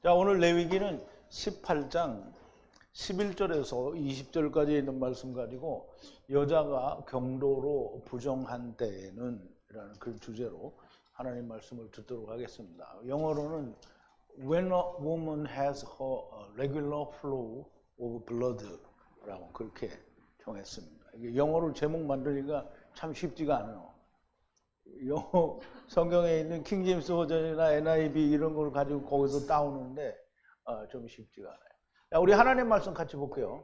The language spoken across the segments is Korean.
자, 오늘 레위기는 18장 11절에서 20절까지 있는 말씀 가지고 여자가 경도로 부정한 때에는 이라는 그 주제로 하나님 말씀을 듣도록 하겠습니다. 영어로는 When a woman has her regular flow of blood 라고 그렇게 정했습니다. 이게 영어로 제목 만들기가 참 쉽지가 않아요. 영어 성경에 있는 킹제임스 버전이나 NIV 이런 걸 가지고 거기서 따오는데 좀 쉽지가 않아요. 자, 우리 하나님 말씀 같이 볼게요.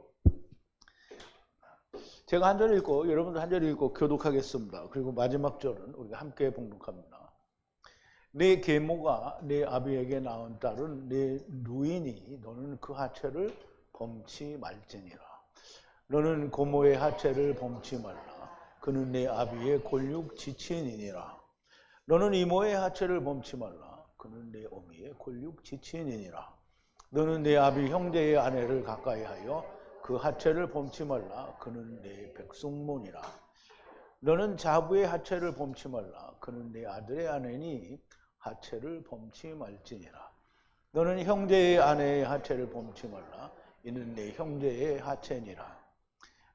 제가 한 절 읽고 여러분도 한 절 읽고 교독하겠습니다. 그리고 마지막 절은 우리가 함께 봉독합니다. 내 계모가 내 아비에게 낳은 딸은 내 누이니 너는 그 하체를 범치 말지니라. 너는 고모의 하체를 범치 말라. 그는 내 아비의 골육 지친이니라. 너는 이모의 하체를 범치 말라. 그는 내 어미의 골육 지친이니라. 너는 내 아비 형제의 아내를 가까이 하여 그 하체를 범치 말라. 그는 내 백성모니라. 너는 자부의 하체를 범치 말라. 그는 내 아들의 아내니 하체를 범치 말지니라. 너는 형제의 아내의 하체를 범치 말라. 이는 내 형제의 하체니라.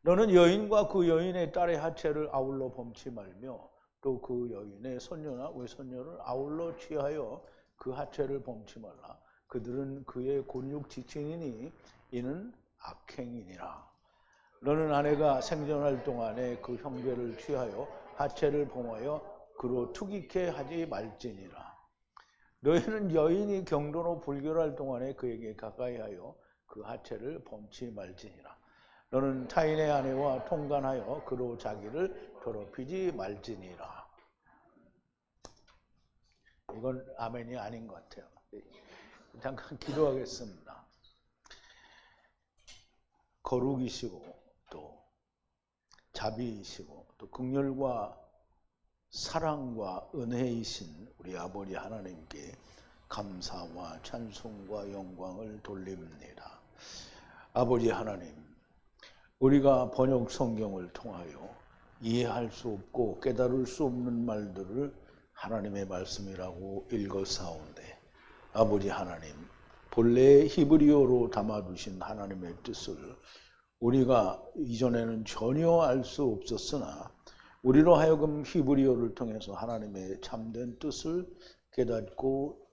너는 여인과 그 여인의 딸의 하체를 아울러 범치 말며 또 그 여인의 손녀나 외손녀를 아울러 취하여 그 하체를 범치 말라. 그들은 그의 골육 지친이니 이는 악행이니라. 너는 아내가 생존할 동안에 그 형제를 취하여 하체를 범하여 그로 투기케 하지 말지니라. 너희는 여인이 경도로 불결할 동안에 그에게 가까이 하여 그 하체를 범치 말지니라. 너는 타인의 아내와 통간하여 그로 자기를 더럽히지 말지니라. 이건 아멘이 아닌 것 같아요. 잠깐 기도하겠습니다. 거룩이시고 또 자비이시고 또 긍휼과 사랑과 은혜이신 우리 아버지 하나님께 감사와 찬송과 영광을 돌립니다. 아버지 하나님, 우리가 번역 성경을 통하여 이해할 수 없고 깨달을 수 없는 말들을 하나님의 말씀이라고 읽어사온데 아버지 하나님, 본래 히브리어로 담아두신 하나님의 뜻을 우리가 이전에는 전혀 알 수 없었으나 우리로 하여금 히브리어를 통해서 하나님의 참된 뜻을 깨닫고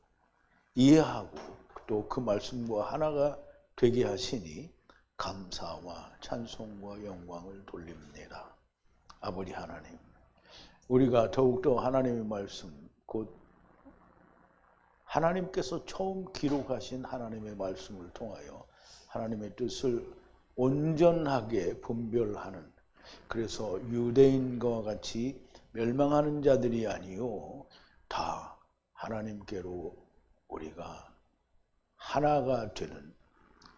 이해하고 또 그 말씀과 하나가 되게 하시니 감사와 찬송과 영광을 돌립니다. 아버지 하나님, 우리가 더욱더 하나님의 말씀, 곧 하나님께서 처음 기록하신 하나님의 말씀을 통하여 하나님의 뜻을 온전하게 분별하는, 그래서 유대인과 같이 멸망하는 자들이 아니요 다 하나님께로 우리가 하나가 되는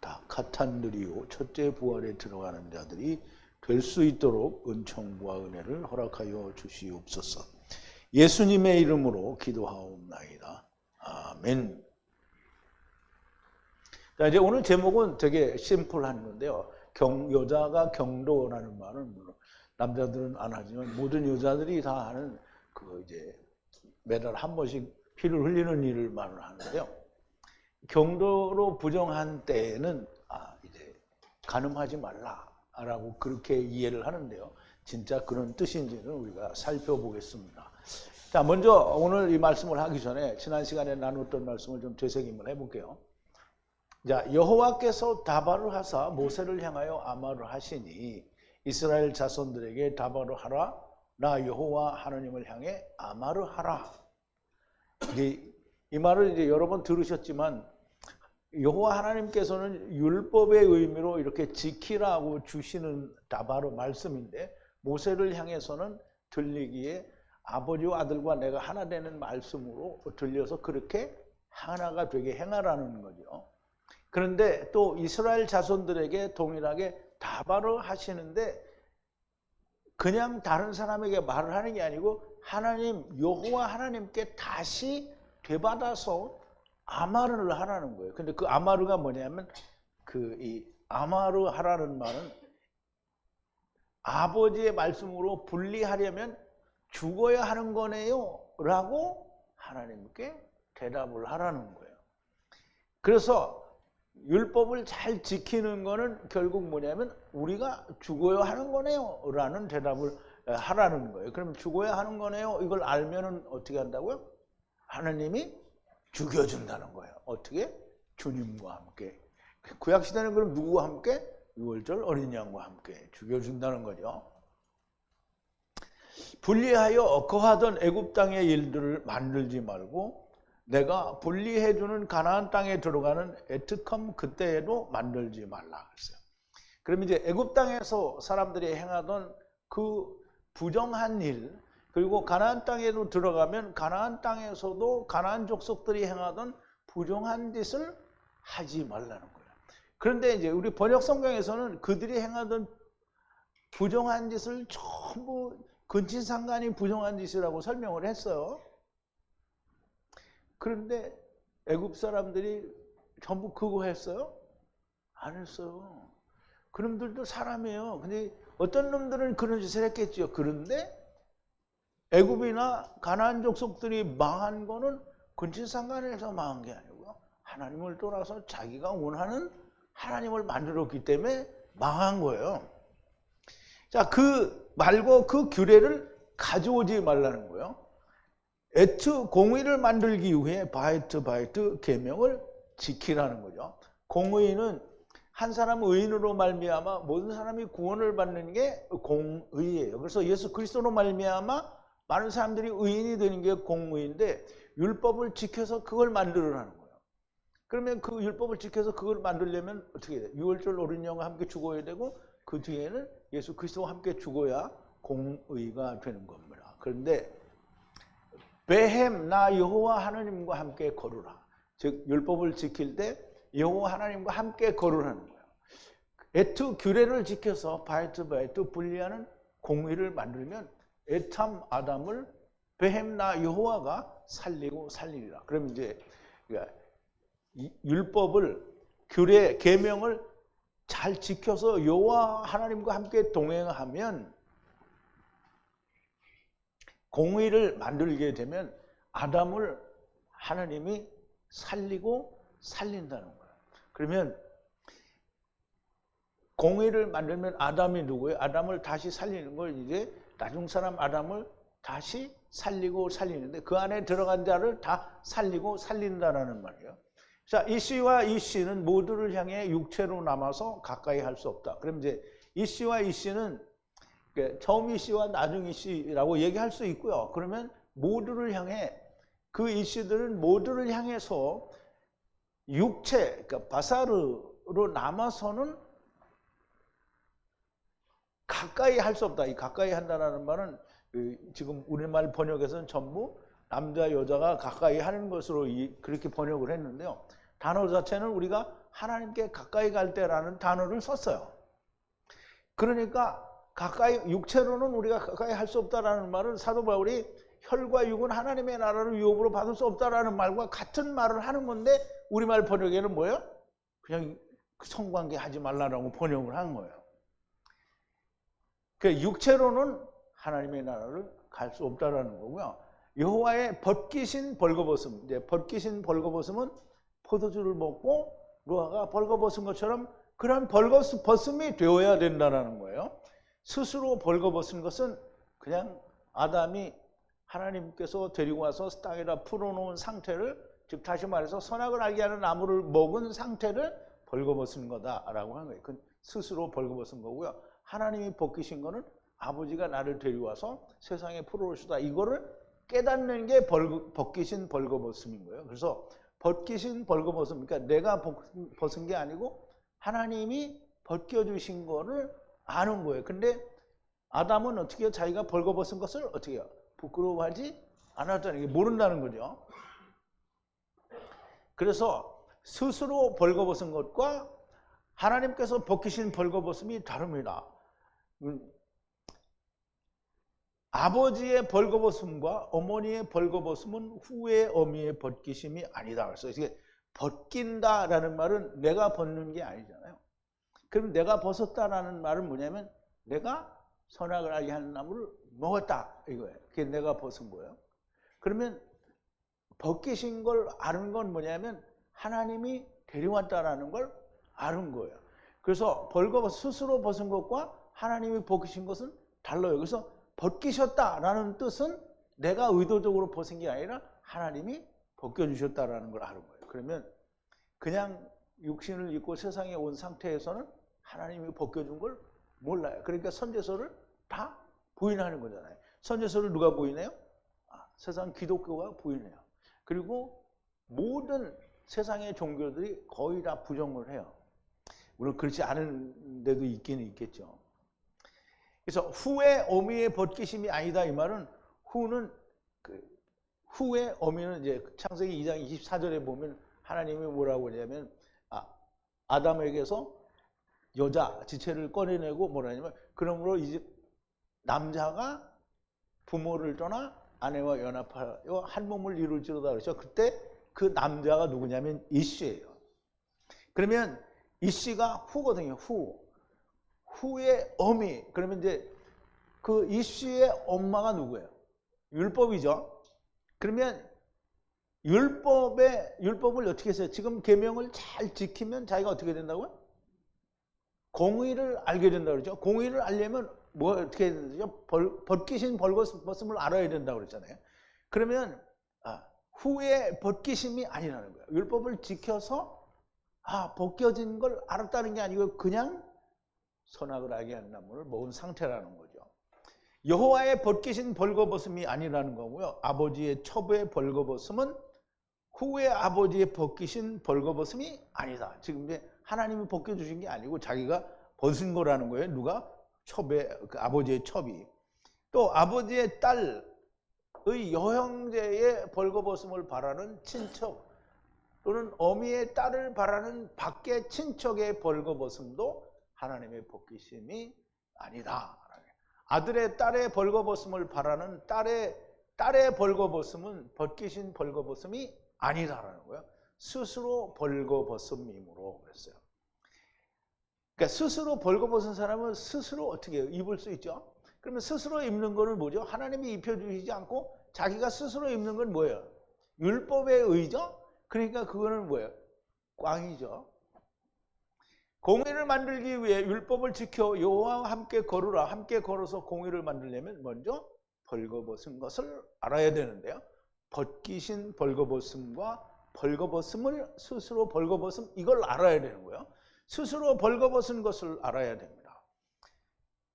다 카탄드리오 첫째 부활에 들어가는 자들이 될 수 있도록 은총과 은혜를 허락하여 주시옵소서. 예수님의 이름으로 기도하옵나이다. 아멘. 자, 이제 오늘 제목은 되게 심플한 건데요. 여자가 경도라는 말은 물론 남자들은 안 하지만 모든 여자들이 다 하는 그 이제 매달 한 번씩 피를 흘리는 일을 말을 하는데요. 경도로 부정한 때에는 이제 간음하지 말라라고 그렇게 이해를 하는데요. 진짜 그런 뜻인지는 우리가 살펴보겠습니다. 자, 먼저 오늘 이 말씀을 하기 전에 지난 시간에 나눴던 말씀을 좀 되새김을 해볼게요. 자, 여호와께서 다발을 하사 모세를 향하여 아말을 하시니 이스라엘 자손들에게 다발을 하라. 나 여호와 하나님을 향해 아말을 하라. 이 말을 이제 여러 번 들으셨지만 여호와 하나님께서는 율법의 의미로 이렇게 지키라고 주시는 다바로 말씀인데 모세를 향해서는 들리기에 아버지와 아들과 내가 하나 되는 말씀으로 들려서 그렇게 하나가 되게 행하라는 거죠. 그런데 또 이스라엘 자손들에게 동일하게 다바로 하시는데 그냥 다른 사람에게 말을 하는 게 아니고 하나님 여호와 하나님께 다시 되받아서 아마르를 하라는 거예요. 근데 그 아마르가 뭐냐면 이 아마르 하라는 말은 아버지의 말씀으로 분리하려면 죽어야 하는 거네요 라고 하나님께 대답을 하라는 거예요. 그래서 율법을 잘 지키는 거는 결국 뭐냐면 우리가 죽어야 하는 거네요 라는 대답을 하라는 거예요. 그럼 죽어야 하는 거네요. 이걸 알면은 어떻게 한다고요? 하나님이 죽여준다는 거예요. 어떻게? 주님과 함께. 구약시대는 그럼 누구와 함께? 유월절 어린 양과 함께 죽여준다는 거죠. 분리하여 거하던 애굽 땅의 일들을 만들지 말고 내가 분리해주는 가나안 땅에 들어가는 애특함 그때에도 만들지 말라 그랬어요. 그럼 이제 애굽 땅에서 사람들이 행하던 그 부정한 일, 그리고 가나안 땅에도 들어가면 가나안 땅에서도 가나안 족속들이 행하던 부정한 짓을 하지 말라는 거예요. 그런데 이제 우리 번역 성경에서는 그들이 행하던 부정한 짓을 전부 근친상간이 부정한 짓이라고 설명을 했어요. 그런데 애굽 사람들이 전부 그거 했어요? 안 했어요. 그놈들도 사람이에요. 근데 어떤 놈들은 그런 짓을 했겠죠. 그런데 애굽이나 가나안 족속들이 망한 거는 근친상간에서 망한 게 아니고요. 하나님을 떠나서 자기가 원하는 하나님을 만들었기 때문에 망한 거예요. 자, 그 말고 그 규례를 가져오지 말라는 거예요. 에트 공의를 만들기 위해 바이트 계명을 지키라는 거죠. 공의는 한 사람 의인으로 말미암아 모든 사람이 구원을 받는 게 공의예요. 그래서 예수 그리스도로 말미암아 많은 사람들이 의인이 되는 게 공의인데 율법을 지켜서 그걸 만들으라는 거예요. 그러면 그 율법을 지켜서 그걸 만들려면 어떻게 돼요? 유월절 어린 양과 함께 죽어야 되고 그 뒤에는 예수 그리스도와 함께 죽어야 공의가 되는 겁니다. 그런데 베헴 나 여호와 하나님과 함께 걸으라. 즉 율법을 지킬 때 여호와 하나님과 함께 걸으라는 거예요. 에트 규례를 지켜서 바이트 분리하는 공의를 만들면 에탐 아담을 베헴 나 여호와가 살리고 살리리라. 그럼 이제 율법을 규례 계명을 잘 지켜서 여호와 하나님과 함께 동행하면 공의를 만들게 되면 아담을 하나님이 살리고 살린다는 거예요. 그러면 공의를 만들면 아담이 누구예요? 아담을 다시 살리는 걸 이제 나중 사람 아담을 다시 살리고 살리는데 그 안에 들어간 자를 다 살리고 살린다라는 말이에요. 자, 이 씨와 이 씨는 모두를 향해 육체로 남아서 가까이 할 수 없다. 그럼 이제 이 씨와 이 씨는 처음 이 씨와 나중 이 씨라고 얘기할 수 있고요. 그러면 모두를 향해 그 이 씨들은 모두를 향해서 육체, 그러니까 바사르로 남아서는 가까이 할 수 없다. 이 가까이 한다는 말은 지금 우리말 번역에서는 전부 남자 여자가 가까이 하는 것으로 그렇게 번역을 했는데요. 단어 자체는 우리가 하나님께 가까이 갈 때라는 단어를 썼어요. 그러니까 가까이 육체로는 우리가 가까이 할 수 없다라는 말은 사도 바울이 혈과 육은 하나님의 나라를 유업으로 받을 수 없다라는 말과 같은 말을 하는 건데 우리말 번역에는 뭐예요? 그냥 성관계 하지 말라라고 번역을 한 거예요. 그 육체로는 하나님의 나라를 갈 수 없다라는 거고요. 여호와의 벗기신 벌거벗음, 이제 벗기신 벌거벗음은 포도주를 먹고 노아가 벌거벗은 것처럼 그런 벌거벗음이 되어야 된다는 거예요. 스스로 벌거벗은 것은 그냥 아담이 하나님께서 데리고 와서 땅에다 풀어놓은 상태를, 즉 다시 말해서 선악을 알게 하는 나무를 먹은 상태를 벌거벗은 거다라고 하는 거예요. 그건 스스로 벌거벗은 거고요. 하나님이 벗기신 거는 아버지가 나를 데려와서 세상에 풀어오시다. 이거를 깨닫는 게 벗기신 벌거벗음인 거예요. 그래서 벗기신 벌거벗음, 그러니까 내가 벗은 게 아니고 하나님이 벗겨주신 거를 아는 거예요. 근데 아담은 어떻게 해요? 자기가 벌거벗은 것을 어떻게 해요? 부끄러워하지 않았다는 게 모른다는 거죠. 그래서 스스로 벌거벗은 것과 하나님께서 벗기신 벌거벗음이 다릅니다. 아버지의 벌거벗음과 어머니의 벌거벗음은 후의 어미의 벗기심이 아니다. 그래서 이게 벗긴다라는 말은 내가 벗는 게 아니잖아요. 그럼 내가 벗었다라는 말은 뭐냐면 내가 선악을 알게 하는 나무를 먹었다 이거예요. 그게 내가 벗은 거예요. 그러면 벗기신 걸 아는 건 뭐냐면 하나님이 데려왔다라는 걸 아는 거예요. 그래서 스스로 벗은 것과 하나님이 벗기신 것은 달라요. 그래서 벗기셨다라는 뜻은 내가 의도적으로 벗은 게 아니라 하나님이 벗겨주셨다라는 걸 아는 거예요. 그러면 그냥 육신을 입고 세상에 온 상태에서는 하나님이 벗겨준 걸 몰라요. 그러니까 선제서를 다 부인하는 거잖아요. 선제서를 누가 부인해요? 세상 기독교가 부인해요. 그리고 모든 세상의 종교들이 거의 다 부정을 해요. 물론 그렇지 않은 데도 있기는 있겠죠. 그래서 후의 어미의 벗기심이 아니다 이 말은 후의 어미는 이제 창세기 2장 24절에 보면 하나님이 뭐라고 하냐면 아담에게서 여자 지체를 꺼내내고 뭐라 하냐면 그러므로 이제 남자가 부모를 떠나 아내와 연합하여 한 몸을 이룰지로다 그렇죠. 그때 그 남자가 누구냐면 이씨예요. 그러면 이씨가 후거든요. 후의 어미. 그러면 이제 그 이씨의 엄마가 누구예요? 율법이죠. 그러면 율법을 어떻게 했어요? 지금 계명을 잘 지키면 자기가 어떻게 된다고요? 공의를 알게 된다고 그러죠. 공의를 알려면 어떻게 해야 되죠? 벗기신 벌거벗음을 알아야 된다고 그랬잖아요. 그러면 후에 벗기심이 아니라는 거예요. 율법을 지켜서 벗겨진 걸 알았다는 게 아니고 그냥 선악을 알게 한 나무를 먹은 상태라는 거죠. 여호와의 벗기신 벌거벗음이 아니라는 거고요. 아버지의 첩의 벌거벗음은 후에 아버지의 벗기신 벌거벗음이 아니다. 지금 이제 하나님이 벗겨주신 게 아니고 자기가 벗은 거라는 거예요. 누가? 아버지의 첩이. 또 아버지의 딸의 여형제의 벌거벗음을 바라는 친척 또는 어미의 딸을 바라는 밖의 친척의 벌거벗음도 하나님의 벗기심이 아니다. 아들의 딸의 벌거벗음을 바라는 딸의 벌거벗음은 벗기신 벌거벗음이 아니다라는 거예요. 스스로 벌거벗음이므로 그랬어요. 그러니까 스스로 벌거벗은 사람은 스스로 어떻게 해요? 입을 수 있죠. 그러면 스스로 입는 거는 뭐죠? 하나님이 입혀주시지 않고 자기가 스스로 입는 건 뭐예요? 율법에 의죠? 그러니까 그거는 뭐예요? 꽝이죠. 공의를 만들기 위해 율법을 지켜 여호와와 함께 걸으라. 함께 걸어서 공의를 만들려면 먼저 벌거벗은 것을 알아야 되는데요. 벗기신 벌거벗음과 벌거벗음을 스스로 벌거벗음 이걸 알아야 되는 거예요. 스스로 벌거벗은 것을 알아야 됩니다.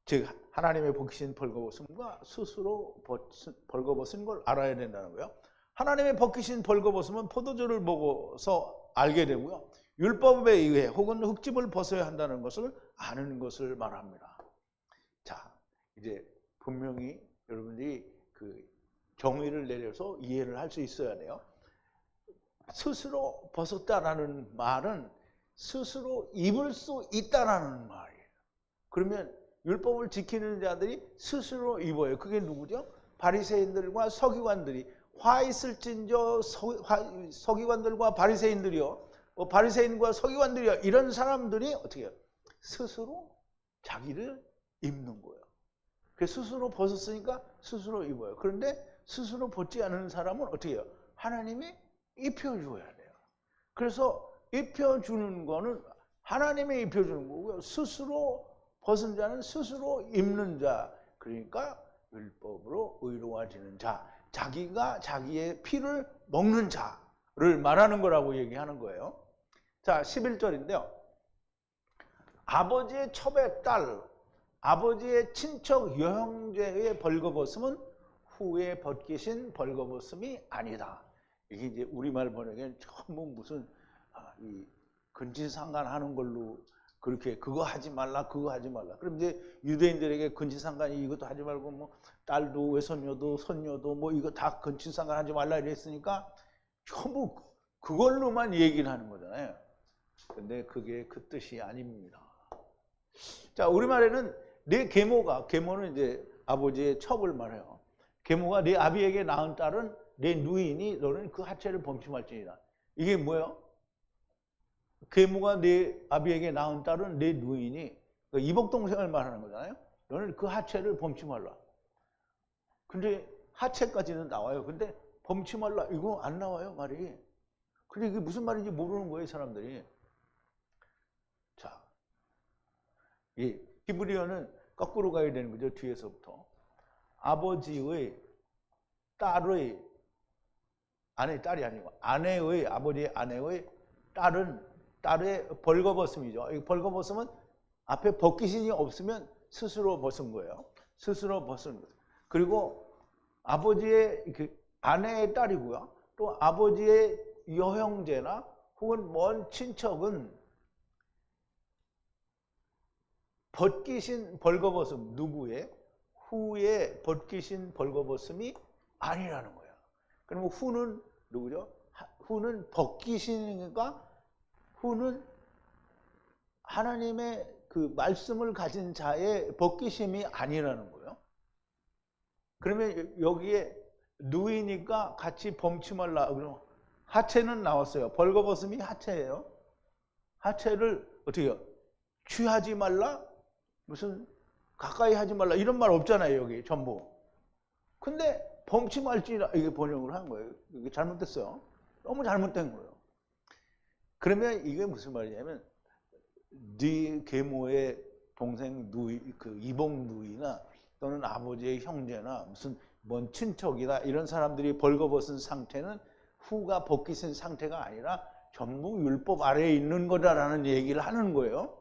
즉 하나님의 벗기신 벌거벗음과 스스로 벌거벗은 걸 알아야 된다는 거예요. 하나님의 벗기신 벌거벗음은 포도주를 먹어서 알게 되고요. 율법에 의해 혹은 흙집을 벗어야 한다는 것을 아는 것을 말합니다. 자, 이제 분명히 여러분들이 그 정의를 내려서 이해를 할 수 있어야 돼요. 스스로 벗었다라는 말은 스스로 입을 수 있다라는 말이에요. 그러면 율법을 지키는 자들이 스스로 입어요. 그게 누구죠? 바리새인들과 서기관들이 화 있을진저 서기관들과 바리새인들이요. 바리새인과 서기관들이요. 이런 사람들이 어떻게 해요? 스스로 자기를 입는 거예요. 그래서 스스로 벗었으니까 스스로 입어요. 그런데 스스로 벗지 않는 사람은 어떻게 해요? 하나님이 입혀줘야 돼요. 그래서 입혀주는 거는 하나님이 입혀주는 거고요. 스스로 벗은 자는 스스로 입는 자. 그러니까 율법으로 의로워지는 자. 자기가 자기의 피를 먹는 자를 말하는 거라고 얘기하는 거예요. 자, 11절인데요. 아버지의 첩의 딸, 아버지의 친척 여형제의 벌거벗음은 후에 벗기신 벌거벗음이 아니다. 이게 이제 우리말 번역에는 전부 무슨 이 근친상간하는 걸로 그렇게 그거 하지 말라 그거 하지 말라. 그럼 이제 유대인들에게 근친상간이 이것도 하지 말고 뭐 딸도 외손녀도 손녀도 뭐 이거 다 근친상간하지 말라 이랬으니까 전부 그걸로만 얘기를 하는 거잖아요. 근데 그게 그 뜻이 아닙니다. 자, 우리말에는 내 계모는 이제 아버지의 첩을 말해요. 계모가 내 아비에게 낳은 딸은 내 누이니 너는 그 하체를 범침할지니라. 이게 뭐예요? 계모가 내 아비에게 낳은 딸은 내 누이니 그러니까 이복동생을 말하는 거잖아요. 너는 그 하체를 범침할라. 근데 하체까지는 나와요. 근데 범침할라 이거 안 나와요 말이. 근데 이게 무슨 말인지 모르는 거예요, 사람들이. 자, 이 히브리어는 거꾸로 가야 되는 거죠, 뒤에서부터. 아버지의 딸의, 딸이 아니고 아내의, 아버지의 아내의 딸의 벌거벗음이죠. 이 벌거벗음은 앞에 벗기신이 없으면 스스로 벗은 거예요. 스스로 벗은 거예요. 그리고 아버지의 아내의 딸이고요. 또 아버지의 여형제나 혹은 먼 친척은 벗기신 벌거벗음, 누구의? 후에 벗기신 벌거벗음이 아니라는 거예요. 그러면 후는 누구죠? 후는 벗기시니까 후는 하나님의 그 말씀을 가진 자의 벗기심이 아니라는 거예요. 그러면 여기에 누이니까 같이 범치 말라. 그럼 하체는 나왔어요. 벌거벗음이 하체예요. 하체를 어떻게 해요? 취하지 말라? 무슨 가까이 하지 말라 이런 말 없잖아요, 여기 전부. 근데 범치 말지라 이게 번역을 한 거예요. 이게 잘못됐어요. 너무 잘못된 거예요. 그러면 이게 무슨 말이냐면 네 계모의 동생 누이, 그 이복 누이나 또는 아버지의 형제나 무슨 먼 친척이나 이런 사람들이 벌거벗은 상태는 후가 벗기신 상태가 아니라 전부 율법 아래에 있는 거다라는 얘기를 하는 거예요.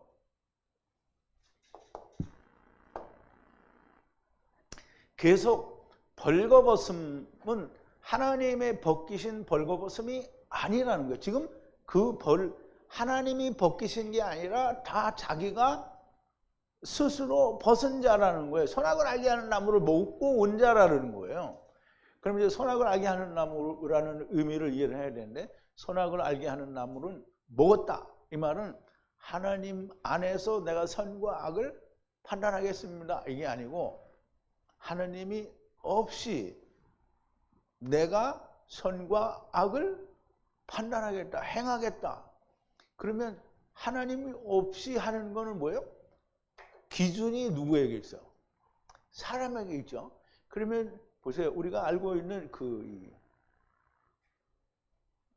계속 벌거벗음은 하나님의 벗기신 벌거벗음이 아니라는 거예요. 지금 그 하나님이 벗기신 게 아니라 다 자기가 스스로 벗은 자라는 거예요. 선악을 알게 하는 나무를 먹고 온 자라는 거예요. 그럼 이제 선악을 알게 하는 나무라는 의미를 이해를 해야 되는데, 선악을 알게 하는 나무는 먹었다. 이 말은 하나님 안에서 내가 선과 악을 판단하겠습니다. 이게 아니고 하나님이 없이 내가 선과 악을 판단하겠다, 행하겠다. 그러면 하나님이 없이 하는 거는 뭐예요? 기준이 누구에게 있어요? 사람에게 있죠. 그러면 보세요. 우리가 알고 있는 그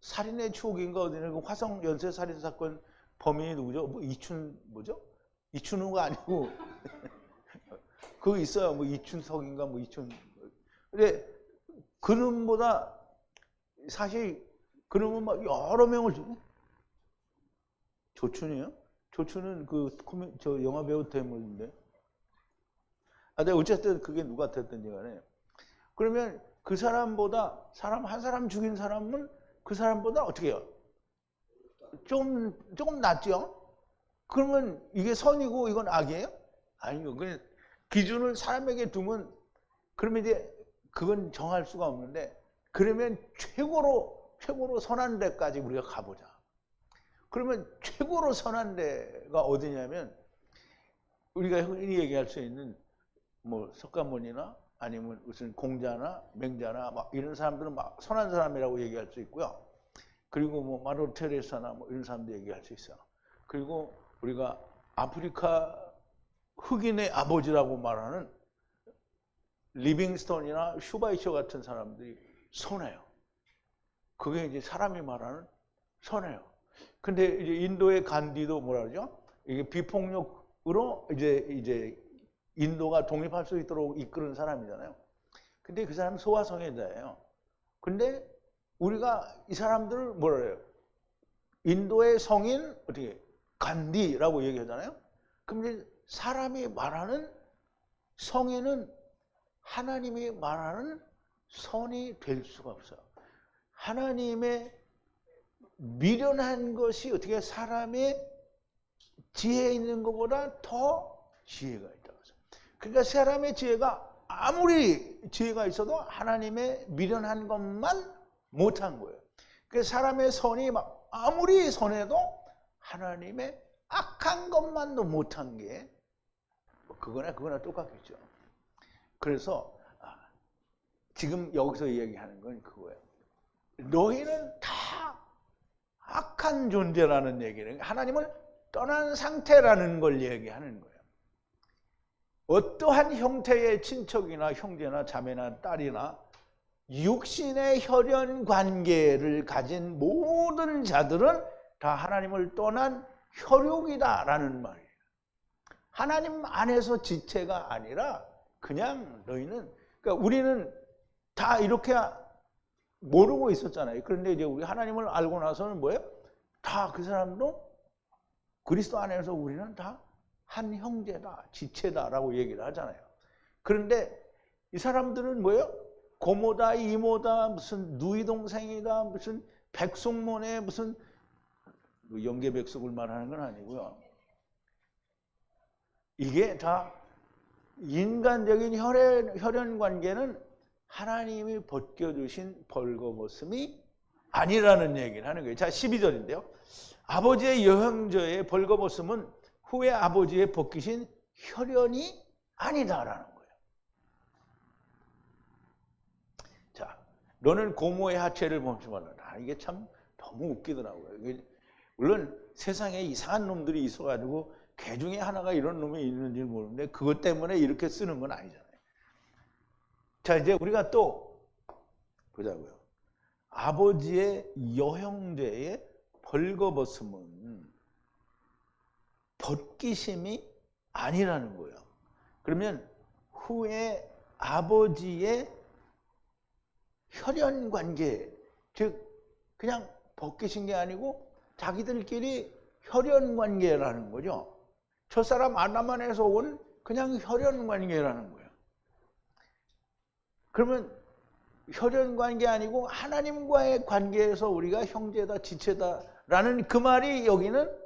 살인의 추억인가 어디는 그 화성 연쇄 살인 사건 범인이 누구죠? 뭐 뭐죠? 이춘우가 아니고 그거 있어요. 뭐 이춘석인가 뭐 근데 그놈보다 사실 그놈은 막 여러 명을 조춘이요? 조춘은 저 영화 배우 대물인데. 근데 어쨌든 그게 누가 됐든지 간에. 그러면 그 사람보다 한 사람 죽인 사람은 그 사람보다 어떻게 해요? 조금 낫죠? 그러면 이게 선이고 이건 악이에요? 아니요. 그냥 기준을 사람에게 두면 그러면 이제 그건 정할 수가 없는데, 그러면 최고로 선한 데까지 우리가 가보자. 그러면 최고로 선한 데가 어디냐면 우리가 흔히 얘기할 수 있는 뭐 석가모니나 아니면 무슨 공자나 맹자나 막 이런 사람들은 막 선한 사람이라고 얘기할 수 있고요. 그리고 뭐 마더 테레사나 뭐 이런 사람도 얘기할 수 있어요. 그리고 우리가 아프리카 흑인의 아버지라고 말하는 리빙스턴이나 슈바이처 같은 사람들이 선해요. 그게 이제 사람이 말하는 선해요. 근데 이제 인도의 간디도 뭐라 그러죠? 이게 비폭력으로 이제 인도가 독립할 수 있도록 이끄는 사람이잖아요. 근데 그 사람은 소아성애자예요. 근데 우리가 이 사람들을 뭐라 그래요? 인도의 성인 어떻게 간디라고 얘기하잖아요. 그럼 이제 사람이 말하는 성인은 하나님이 말하는 선이 될 수가 없어요. 하나님의 미련한 것이 어떻게 사람의 지혜에 있는 것보다 더 지혜가 있다고 해서. 그러니까 사람의 지혜가 아무리 지혜가 있어도 하나님의 미련한 것만 못한 거예요. 그래서 사람의 선이 막 아무리 선해도 하나님의 악한 것만도 못한 게 그거나 똑같겠죠. 그래서 지금 여기서 얘기하는 건 그거예요. 너희는 다 악한 존재라는 얘기는 하나님을 떠난 상태라는 걸 얘기하는 거예요. 어떠한 형태의 친척이나 형제나 자매나 딸이나 육신의 혈연 관계를 가진 모든 자들은 다 하나님을 떠난 혈육이다라는 말이에요. 하나님 안에서 지체가 아니라 그냥 너희는, 그러니까 우리는 다 이렇게 모르고 있었잖아요. 그런데 이제 우리 하나님을 알고 나서는 뭐예요? 다 그 사람도 그리스도 안에서 우리는 다 한 형제다, 지체다라고 얘기를 하잖아요. 그런데 이 사람들은 뭐예요? 고모다, 이모다, 무슨 누이 동생이다, 무슨 백숙모네, 무슨 영계 백숙을 말하는 건 아니고요. 이게 다 인간적인 혈연 관계는 하나님이 벗겨주신 벌거벗음이 아니라는 얘기를 하는 거예요. 자, 12절인데요. 아버지의 여형제의 벌거벗음은 후에 아버지의 벗기신 혈연이 아니다라는 거예요. 자, 너는 고모의 하체를 범치 말라. 이게 참 너무 웃기더라고요. 물론 세상에 이상한 놈들이 있어가지고 개 중에 하나가 이런 놈이 있는지 모르는데 그것 때문에 이렇게 쓰는 건 아니잖아요. 자, 이제 우리가 또 보자고요. 아버지의 여형제의 벌거벗음은 벗기심이 아니라는 거예요. 그러면 후에 아버지의 혈연 관계, 즉 그냥 벗기신 게 아니고 자기들끼리 혈연 관계라는 거죠. 첫사람 아담 안에서 온 그냥 혈연 관계라는 거예요. 그러면 혈연 관계 아니고 하나님과의 관계에서 우리가 형제다, 지체다라는 그 말이 여기는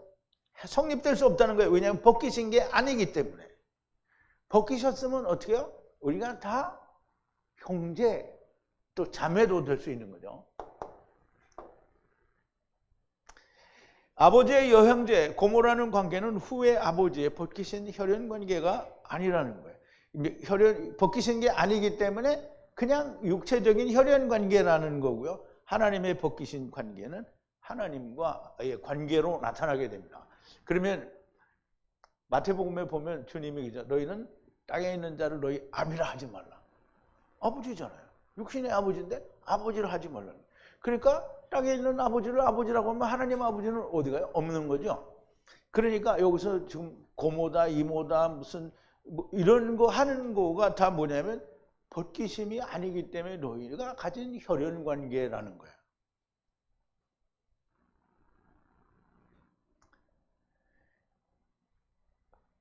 성립될 수 없다는 거예요. 왜냐하면 벗기신 게 아니기 때문에. 벗기셨으면 어떻게 해요? 우리가 다 형제, 또 자매도 될 수 있는 거죠. 아버지의 여형제, 고모라는 관계는 후에 아버지의 벗기신 혈연 관계가 아니라는 거예요. 벗기신 게 아니기 때문에 그냥 육체적인 혈연 관계라는 거고요. 하나님의 벗기신 관계는 하나님과의 관계로 나타나게 됩니다. 그러면 마태복음에 보면 주님이 그죠? 너희는 땅에 있는 자를 너희 아비라 하지 말라. 아버지잖아요. 육신의 아버지인데 아버지를 하지 말라. 그러니까 땅에 있는 아버지를 아버지라고 하면 하나님 아버지는 어디 가요? 없는 거죠. 그러니까 여기서 지금 고모다, 이모다, 무슨 뭐 이런 거 하는 거가 다 뭐냐면 벗기심이 아니기 때문에 너희가 가진 혈연 관계라는 거예요.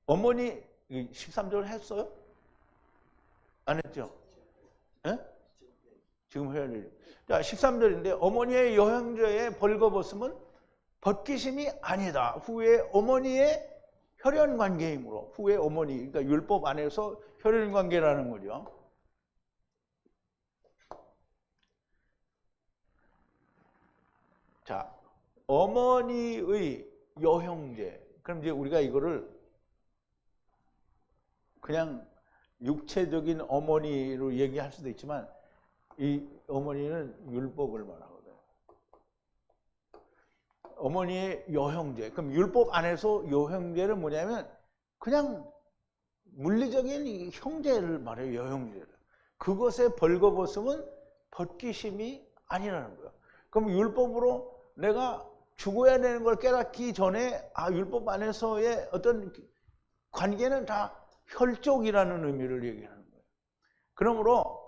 어머니 13절 했어요? 안 했죠? 예? 지금 해야 돼요. 자, 13절인데 어머니의 여형제의 벌거벗음은 벗기심이 아니다. 후에 어머니의 혈연 관계이므로. 후에 어머니, 그러니까 율법 안에서 혈연 관계라는 거죠. 자, 어머니의 여형제. 그럼 이제 우리가 이거를 그냥 육체적인 어머니로 얘기할 수도 있지만 이 어머니는 율법을 말하거든요. 어머니의 여형제. 그럼 율법 안에서 여형제는 뭐냐면 그냥 물리적인 형제를 말해요. 여형제를. 그것의 벌거벗음은 벗기심이 아니라는 거예요. 그럼 율법으로 내가 죽어야 되는 걸 깨닫기 전에 율법 안에서의 어떤 관계는 다 혈족이라는 의미를 얘기하는 거예요. 그러므로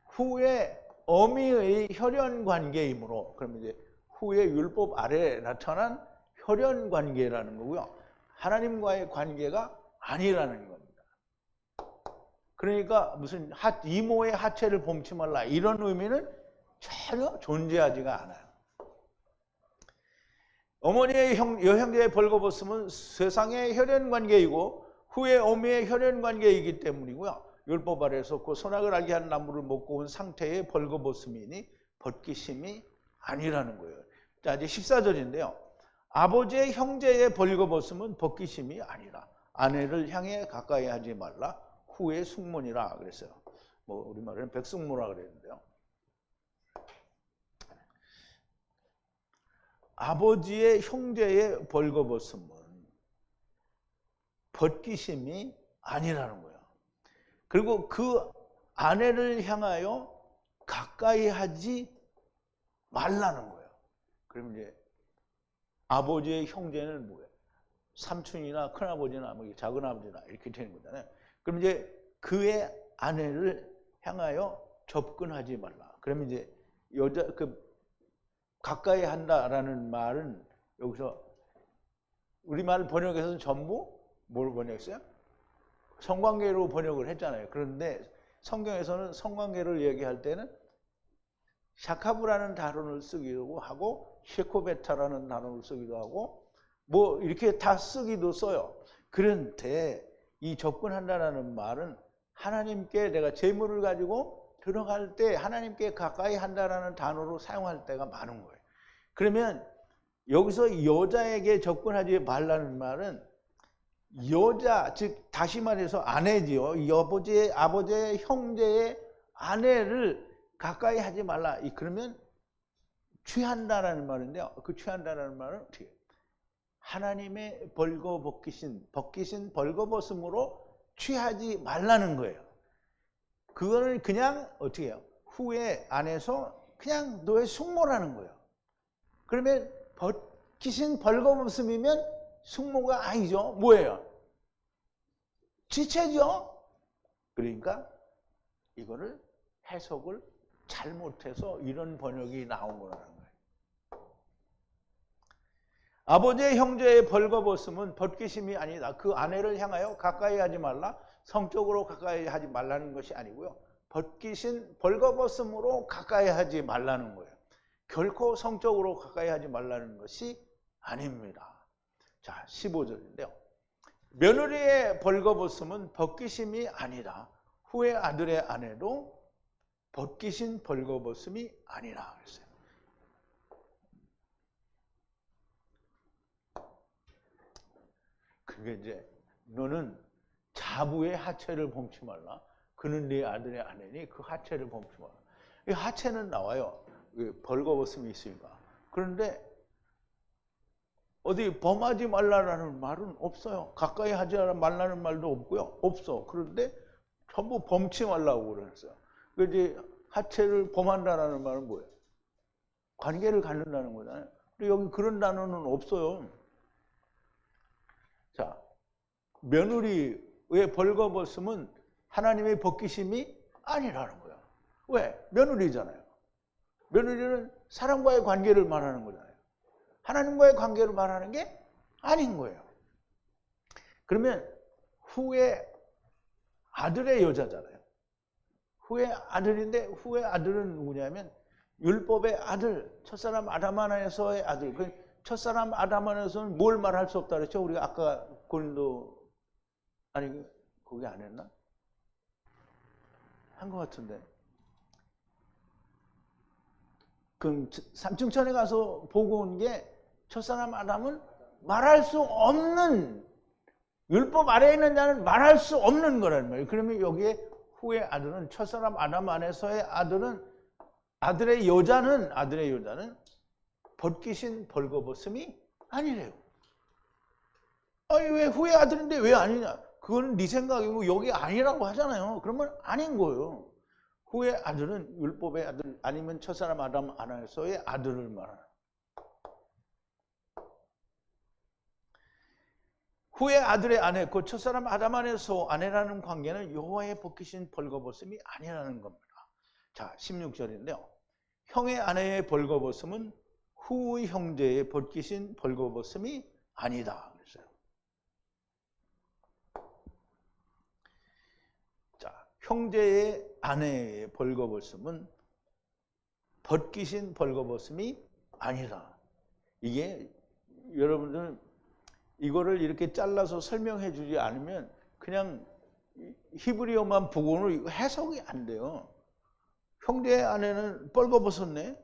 후에 어미의 혈연 관계이므로, 그러면 이제 후에 율법 아래에 나타난 혈연 관계라는 거고요. 하나님과의 관계가 아니라는 겁니다. 그러니까 무슨 이모의 하체를 범치 말라 이런 의미는 전혀 존재하지가 않아요. 어머니의 여형제의 벌거벗음은 세상의 혈연 관계이고 후에 어미의 혈연 관계이기 때문이고요. 율법 아래에서 그 선악을 알게 하는 나무를 먹고 온 상태의 벌거벗음이니 벗기심이 아니라는 거예요. 자, 이제 14절인데요. 아버지의 형제의 벌거벗음은 벗기심이 아니라 아내를 향해 가까이 하지 말라. 후에 숙모니라 그랬어요. 뭐 우리말에는 백숙모라 그랬는데요. 아버지의 형제의 벌거벗음은 벗기심이 아니라는 거예요. 그리고 그 아내를 향하여 가까이 하지 말라는 거예요. 그럼 이제 아버지의 형제는 뭐예요? 삼촌이나 큰아버지나 뭐 작은아버지나 이렇게 되는 거잖아요. 그럼 이제 그의 아내를 향하여 접근하지 말라. 그러면 이제 가까이 한다라는 말은 여기서 우리말 번역에서는 전부 뭘 번역했어요? 성관계로 번역을 했잖아요. 그런데 성경에서는 성관계를 얘기할 때는 샤카브라는 단어를 쓰기도 하고 셰코베타라는 단어를 쓰기도 하고 뭐 이렇게 다 쓰기도 써요. 그런데 이 접근한다라는 말은 하나님께 내가 재물을 가지고 들어갈 때 하나님께 가까이 한다라는 단어로 사용할 때가 많은 거예요. 그러면 여기서 여자에게 접근하지 말라는 말은 여자, 즉 다시 말해서 아내지요. 아버지의 형제의 아내를 가까이 하지 말라. 그러면 취한다라는 말인데요. 그 취한다라는 말은 어떻게 해요? 하나님의 벌거벗기신 벌거벗음으로 취하지 말라는 거예요. 그거는 그냥 어떻게 해요? 후회 안에서 그냥 너의 숙모라는 거예요. 그러면 벗기신 벌거벗음이면 숙모가 아니죠. 뭐예요? 지체죠. 그러니까 이거를 해석을 잘못해서 이런 번역이 나온 거라는 거예요. 아버지의 형제의 벌거벗음은 벗기심이 아니다. 그 아내를 향하여 가까이 하지 말라. 성적으로 가까이 하지 말라는 것이 아니고요. 벗기신 벌거벗음으로 가까이 하지 말라는 거예요. 결코 성적으로 가까이 하지 말라는 것이 아닙니다. 자, 15절인데요. 며느리의 벌거벗음은 벗기심이 아니라 후의 아들의 아내도 벗기신 벌거벗음이 아니라 그랬어요. 그게 이제 너는 자부의 하체를 범치 말라. 그는 네 아들의 아내니 그 하체를 범치 말라. 이 하체는 나와요. 벌거벗음이 있으니까. 그런데 어디 범하지 말라라는 말은 없어요. 가까이 하지 말라는 말도 없고요. 없어. 그런데 전부 범치 말라고 그랬어요. 이제 하체를 범한다라는 말은 뭐예요? 관계를 갖는다는 거잖아요. 근데 여기 그런 단어는 없어요. 자, 며느리의 벌거벗음은 하나님의 벗기심이 아니라는 거예요. 왜? 며느리잖아요. 며느리는 사람과의 관계를 말하는 거잖아요. 하나님과의 관계를 말하는 게 아닌 거예요. 그러면 후의 아들의 여자잖아요. 후의 아들인데 후의 아들은 누구냐면 율법의 아들, 첫사람 아담 안에서의 아들. 그 첫사람 아담 안에서는 뭘 말할 수 없다 그랬죠? 우리가 아까 고린도 아니 거기 안 했나? 한 것 같은데. 그럼 삼층천에 가서 보고 온 게 첫사람 아담은 말할 수 없는, 율법 아래에 있는 자는 말할 수 없는 거라는 말이에요. 그러면 여기에 후의 아들은 첫사람 아담 안에서의 아들은 아들의 여자는 벗기신 벌거벗음이 아니래요. 아니 왜 후의 아들인데 왜 아니냐? 그거는 네 생각이고 여기 아니라고 하잖아요. 그러면 아닌 거예요. 후의 아들은 율법의 아들 아니면 첫사람 아담 안에서의 아들을 말하는. 후의 아들의 아내, 그 첫사람 아담 안에서 아내라는 관계는 여호와의 벗기신 벌거벗음이 아니라는 겁니다. 자, 16절인데요. 형의 아내의 벌거벗음은 후의 형제의 벗기신 벌거벗음이 아니다. 그랬어요. 자, 형제의 아내의 벌거벗음은 벗기신 벌거벗음이 아니다. 이게 여러분들 이거를 이렇게 잘라서 설명해 주지 않으면 그냥 히브리어만 보고는 해석이 안 돼요. 형제의 아내는 벌거벗었네.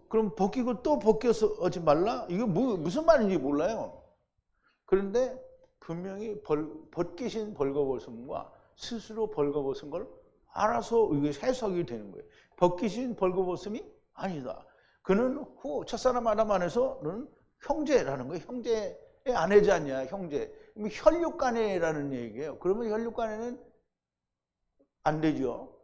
그럼 벗기고 또 벗겨서 하지 말라? 이거 무슨 말인지 몰라요. 그런데 분명히 벗기신 벌거벗음과 스스로 벌거벗은 걸 알아서 이게 해석이 되는 거예요. 벗기신 벌거벗음이 아니다. 그는 첫사람 아담 안에서는 형제라는 거예요. 형제의 아내지 않냐, 형제. 혈육간애라는 얘기예요. 그러면 혈육간애는 안 되죠.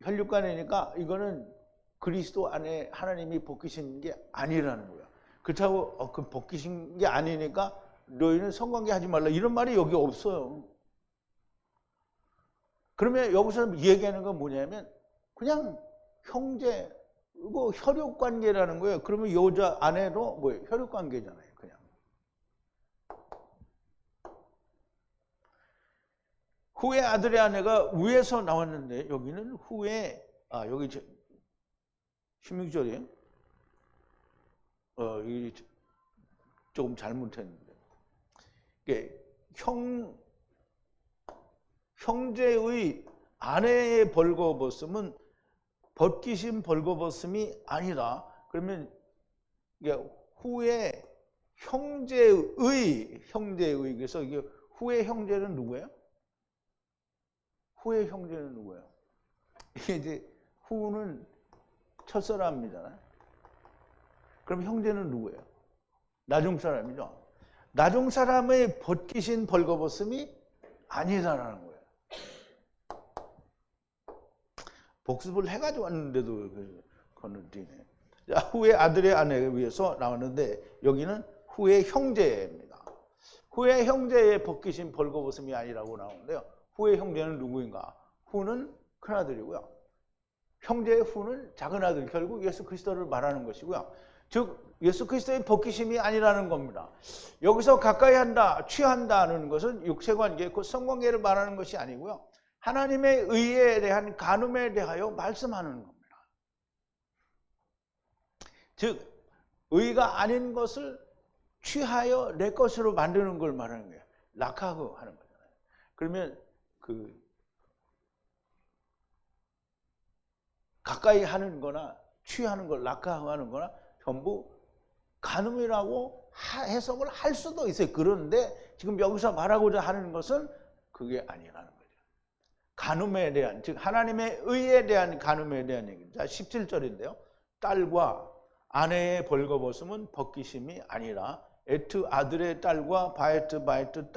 혈육간이니까 이거는 그리스도 안에 하나님이 벗기신 게 아니라는 거야. 그렇다고 그 벗기신 게 아니니까 너희는 성관계 하지 말라 이런 말이 여기 없어요. 그러면 여기서 얘기하는 건 뭐냐면 그냥 형제, 이거 혈육관계라는 거예요. 그러면 여자 아내도 뭐예요? 혈육관계잖아요. 그냥. 후에 아들의 아내가 위에서 나왔는데 여기는 후에 여기 16절이에요. 이 조금 잘못했는데. 이게 형제의 아내의 벌거벗음은 벗기신 벌거벗음이 아니라 그러면 이게 후에 형제의 그래서 이게 후의 형제는 누구예요? 후의 형제는 누구예요? 이게 이제 후는 첫사람이잖아요. 그럼 형제는 누구예요? 나중 사람이죠. 나중 사람의 벗기신 벌거벗음이 아니라는 거예요. 복습을 해가지고 왔는데도 건너뛰네. 자, 후의 아들의 아내에 위해서 나왔는데 여기는 후의 형제입니다. 후의 형제의 벗기신 벌거벗음이 아니라고 나오는데요. 후의 형제는 누구인가? 후는 큰아들이고요. 형제의 후는 작은아들, 결국 예수 그리스도를 말하는 것이고요. 즉 예수 그리스도의 벗기심이 아니라는 겁니다. 여기서 가까이 한다, 취한다는 것은 육체관계, 그 성관계를 말하는 것이 아니고요. 하나님의 의에 대한 간음에 대하여 말씀하는 겁니다. 즉 의가 아닌 것을 취하여 내 것으로 만드는 걸 말하는 거예요. 락하고 하는 거잖아요. 그러면 가까이 하는 거나 취하는 걸 락하고 하는 거나 전부 간음이라고 해석을 할 수도 있어요. 그런데 지금 여기서 말하고자 하는 것은 그게 아니라는 거죠. 간음에 대한, 즉 하나님의 의에 대한 간음에 대한 얘기입니다. 17절인데요. 딸과 아내의 벌거벗음은 벗기심이 아니라 에트 아들의 딸과 바에트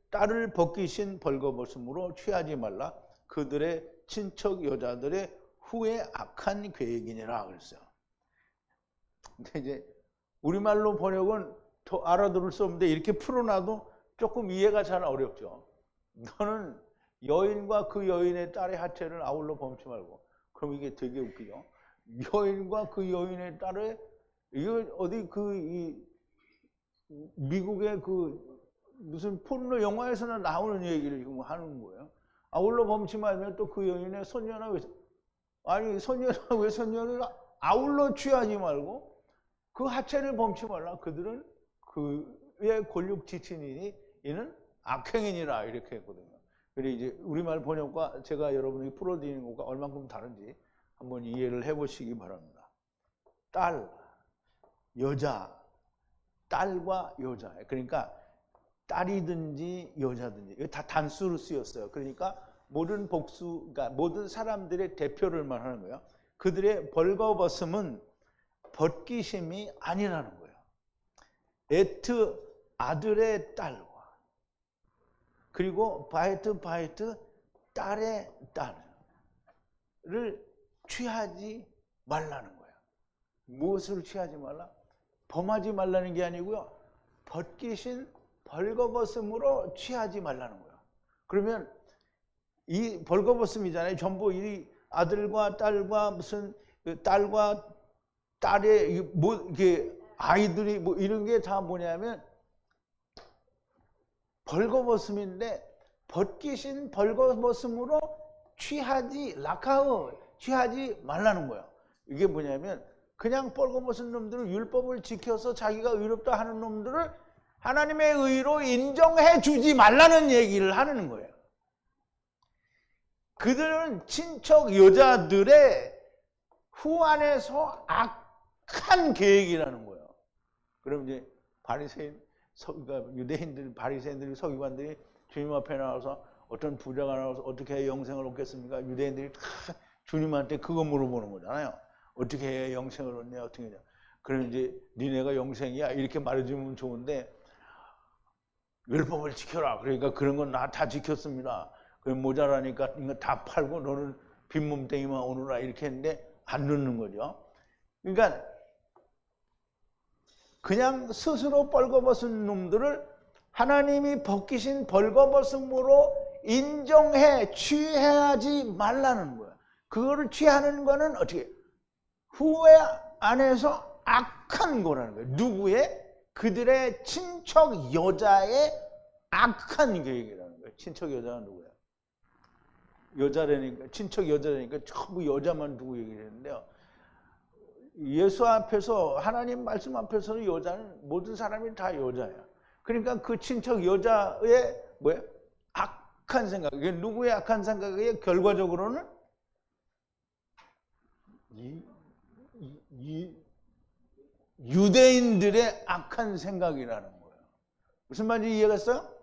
딸을 벗기신 벌거벗음으로 취하지 말라. 그들의 친척 여자들의 후에 악한 계획이니라 그랬어요. 근데 이제 우리말로 번역은 더 알아들을 수 없는데 이렇게 풀어놔도 조금 이해가 잘 어렵죠. 너는 여인과 그 여인의 딸의 하체를 아울러 범치 말고. 그럼 이게 되게 웃기죠. 여인과 그 여인의 딸의 이거 어디 미국의 무슨 포르노 영화에서나 나오는 얘기를 지금 하는 거예요. 아울러 범치 말면 또 그 여인의 손녀나 왜 손녀를 아울러 취하지 말고 그 하체를 범치 말라. 그들은 그의 권력 지친이니 이는 악행이니라 이렇게 했거든요. 그래 이제 우리말 번역과 제가 여러분에게 풀어드리는 것과 얼만큼 다른지 한번 이해를 해보시기 바랍니다. 딸, 여자, 딸과 여자. 그러니까 딸이든지 여자든지 이거 다 단수로 쓰였어요. 그러니까 모든 그러니까 모든 사람들의 대표를 말하는 거예요. 그들의 벌거벗음은 벗기심이 아니라는 거예요. 에트 아들의 딸과 그리고 바에트 딸의 딸을 취하지 말라는 거예요. 무엇을 취하지 말라? 범하지 말라는 게 아니고요. 벗기신 벌거벗음으로 취하지 말라는 거예요. 그러면 이 벌거벗음이잖아요. 전부 이 아들과 딸과 무슨 딸과 딸의 이게 아이들이 뭐 이런 게 다 뭐냐면 벌거벗음인데 벗기신 벌거벗음으로 취하지 말라는 거예요. 이게 뭐냐면 그냥 벌거벗은 놈들을 율법을 지켜서 자기가 의롭다 하는 놈들을 하나님의 의로 인정해 주지 말라는 얘기를 하는 거예요. 그들은 친척 여자들의 후 안에서 악한 계획이라는 거예요. 그럼 이제 그러니까 유대인들, 바리새인들이, 서기관들이 주님 앞에 나와서 어떤 부자가 나와서 어떻게 해야 영생을 얻겠습니까? 유대인들이 다 주님한테 그거 물어보는 거잖아요. 어떻게 해야 영생을 얻냐, 어떻게 하냐. 그럼 이제 니네가 영생이야 이렇게 말해주면 좋은데 율법을 지켜라. 그러니까 그런 건 나 다 지켰습니다. 그럼 모자라니까 이거 다 팔고 너는 빈몸뚱이만 오느라 이렇게 했는데 안 듣는 거죠. 그러니까 그냥 스스로 벌거벗은 놈들을 하나님이 벗기신 벌거벗음으로 인정해 취하지 말라는 거야. 그거를 취하는 거는 어떻게? 후회 안에서 악한 거라는 거예요. 누구의? 그들의 친척 여자의 악한 계획이라는 거예요. 친척 여자가 누구야? 여자라니까, 친척 여자라니까 전부 여자만 두고 얘기를 했는데요. 예수 앞에서, 하나님 말씀 앞에서는 여자는 모든 사람이 다 여자야. 그러니까 그 친척 여자의 뭐야? 악한 생각. 이게 누구의 악한 생각이에요? 결과적으로는 이 유대인들의 악한 생각이라는 거예요. 무슨 말인지 이해갔어요?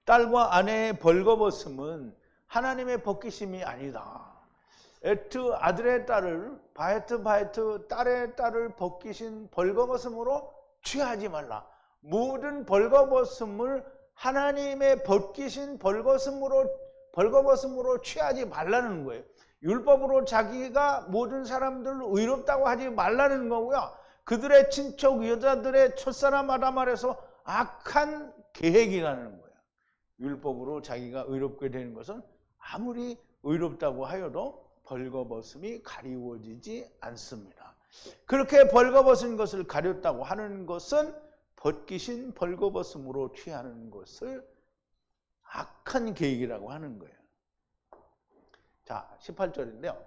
딸과 아내의 벌거벗음은 하나님의 벗기심이 아니다. 에트 아들의 딸을 바에트 딸의 딸을 벗기신 벌거벗음으로 취하지 말라. 모든 벌거벗음을 하나님의 벗기신 벌거벗음으로 취하지 말라는 거예요. 율법으로 자기가 모든 사람들을 의롭다고 하지 말라는 거고요. 그들의 친척 여자들의 첫사랑 아담말에서 악한 계획이라는 거예요. 율법으로 자기가 의롭게 되는 것은 아무리 의롭다고 하여도 벌거벗음이 가리워지지 않습니다. 그렇게 벌거벗은 것을 가렸다고 하는 것은 벗기신 벌거벗음으로 취하는 것을 악한 계획이라고 하는 거예요. 자, 18절인데요.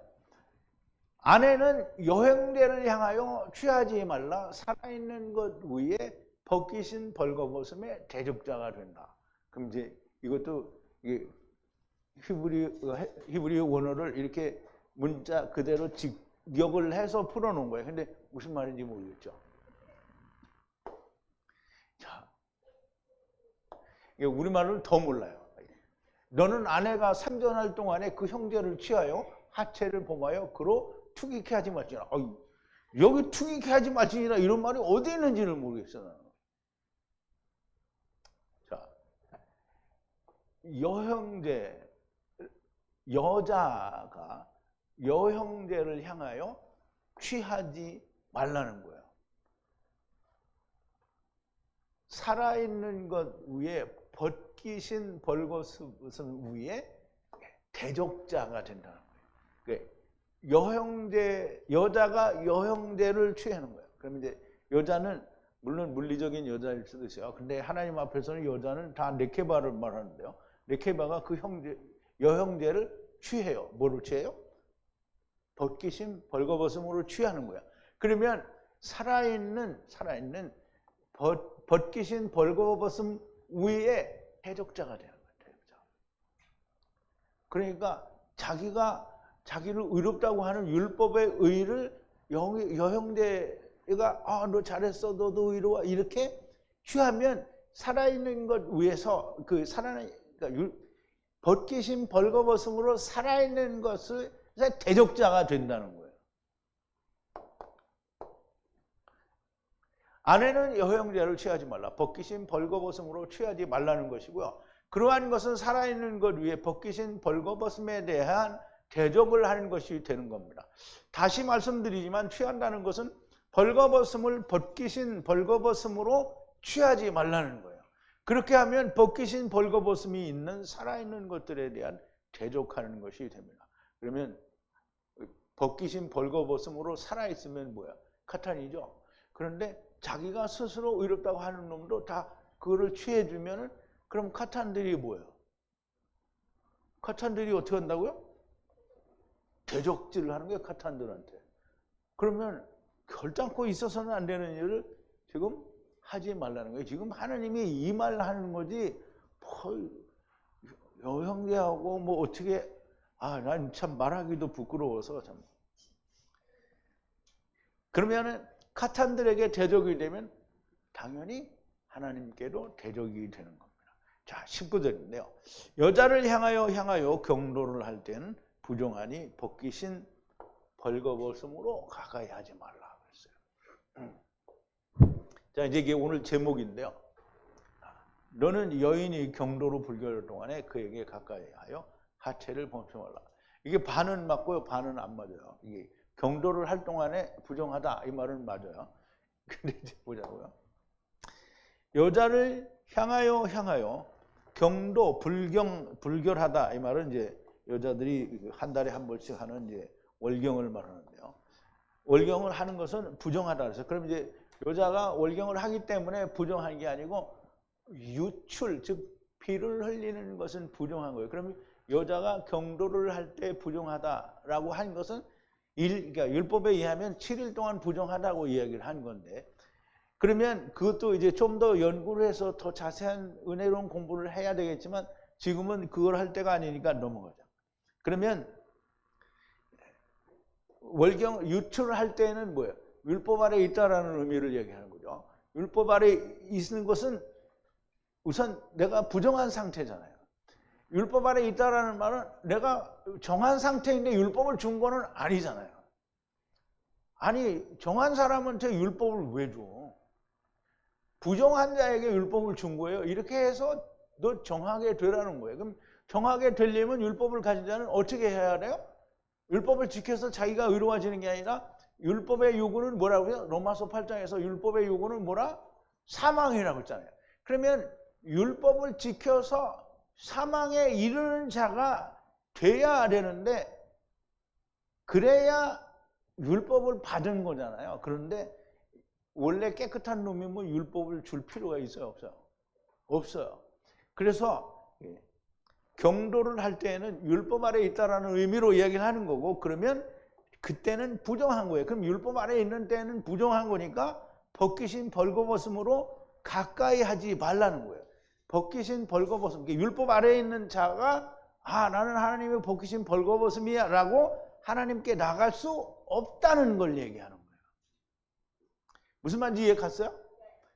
아내는 여행대를 향하여 취하지 말라. 살아있는 것 위에 벗기신 벌거벗음의 대적자가 된다. 그럼 이제 이것도 히브리 원어를 이렇게 문자 그대로 직역을 해서 풀어놓은 거예요. 근데 무슨 말인지 모르겠죠. 자, 우리말을 더 몰라요. 너는 아내가 상전할 동안에 그 형제를 취하여 하체를 범하여 그로 투기케 하지 말지니라. 여기 투기케 하지 말지니라 이런 말이 어디 있는지를 모르겠어요. 자, 여자가 여형제를 향하여 취하지 말라는 거예요. 살아있는 것 위에 벗기신 벌거벗음 위에 대적자가 된다는 거예요. 여자가 여형제를 취하는 거예요. 그럼 이제 여자는 물론 물리적인 여자일 수도 있어요. 근데 하나님 앞에서는 여자는 다 네케바를 말하는데요. 네케바가 그 여형제를 취해요. 뭐를 취해요? 벗기신 벌거벗음으로 취하는 거야. 그러면 살아있는 벗기신 벌거벗음 위에 대적자가 되는 거예요. 대적자. 그러니까 자기를 의롭다고 하는 율법의 의를 여형제가 너 잘했어, 너도 의로워 이렇게 취하면 살아있는 것 위에서 그러니까 벗기신 벌거벗음으로 살아있는 것을 대적자가 된다는 거예요. 아내는 여형제를 취하지 말라. 벗기신 벌거벗음으로 취하지 말라는 것이고요. 그러한 것은 살아있는 것 위에 벗기신 벌거벗음에 대한 대적을 하는 것이 되는 겁니다. 다시 말씀드리지만 취한다는 것은 벌거벗음을 벗기신 벌거벗음으로 취하지 말라는 거예요. 그렇게 하면 벗기신 벌거벗음이 있는 살아있는 것들에 대한 대적하는 것이 됩니다. 그러면 벗기신 벌거벗음으로 살아있으면 뭐야? 카탄이죠. 그런데 자기가 스스로 의롭다고 하는 놈도 다 그거를 취해주면은 그럼 카탄들이 뭐예요? 카탄들이 어떻게 한다고요? 대적질을 하는 거예요, 카탄들한테. 그러면 결단코 있어서는 안 되는 일을 지금 하지 말라는 거예요. 지금 하나님이 이 말 하는 거지, 여형제하고 뭐 어떻게, 난 참 말하기도 부끄러워서 참. 그러면은 카탄들에게 대적이 되면 당연히 하나님께도 대적이 되는 겁니다. 자, 19절인데요. 여자를 향하여 경로를 할 때는 부정하니 벗기신 벌거벗음으로 가까이 하지 말라 그랬어요. 자, 이제 이게 오늘 제목인데요. 너는 여인이 경도로 불결할 동안에 그에게 가까이 하여 하체를 범치 말라. 이게 반은 맞고요, 반은 안 맞아요. 이게 경도를 할 동안에 부정하다 이 말은 맞아요. 근데 이제 보자고요. 여자를 향하여 경도 불결하다 이 말은 이제 여자들이 한 달에 한 번씩 하는 이제 월경을 말하는데요. 월경을 하는 것은 부정하다 그래서 그럼 이제 여자가 월경을 하기 때문에 부정한 게 아니고 유출 즉 피를 흘리는 것은 부정한 거예요. 그럼 여자가 경도를 할 때 부정하다라고 한 것은 그러니까 율법에 의하면 7일 동안 부정하다고 이야기를 한 건데 그러면 그것도 이제 좀 더 연구를 해서 더 자세한 은혜로운 공부를 해야 되겠지만 지금은 그걸 할 때가 아니니까 넘어가자. 그러면 월경 유출을 할 때는 뭐예요? 율법 아래 있다라는 의미를 얘기하는 거죠. 율법 아래 있는 것은 우선 내가 부정한 상태잖아요. 율법 아래 있다라는 말은 내가 정한 상태인데 율법을 준 거는 아니잖아요. 아니 정한 사람한테 율법을 왜 줘? 부정한 자에게 율법을 준 거예요. 이렇게 해서 너 정하게 되라는 거예요. 그럼 정하게 되려면 율법을 가진 자는 어떻게 해야 돼요? 율법을 지켜서 자기가 의로워지는 게 아니라 율법의 요구는 뭐라고요? 로마서 8장에서 율법의 요구는 뭐라? 사망이라고 했잖아요. 그러면 율법을 지켜서 사망에 이르는 자가 돼야 되는데 그래야 율법을 받은 거잖아요. 그런데 원래 깨끗한 놈이면 율법을 줄 필요가 있어요? 없어요? 없어요. 그래서 경도를 할 때에는 율법 아래에 있다라는 의미로 이야기를 하는 거고 그러면 그때는 부정한 거예요. 그럼 율법 아래에 있는 때는 부정한 거니까 벗기신 벌거벗음으로 가까이 하지 말라는 거예요. 벗기신 벌거벗음. 율법 아래에 있는 자가 나는 하나님의 벗기신 벌거벗음이야 라고 하나님께 나갈 수 없다는 걸 얘기하는 거예요. 무슨 말인지 이해 갔어요?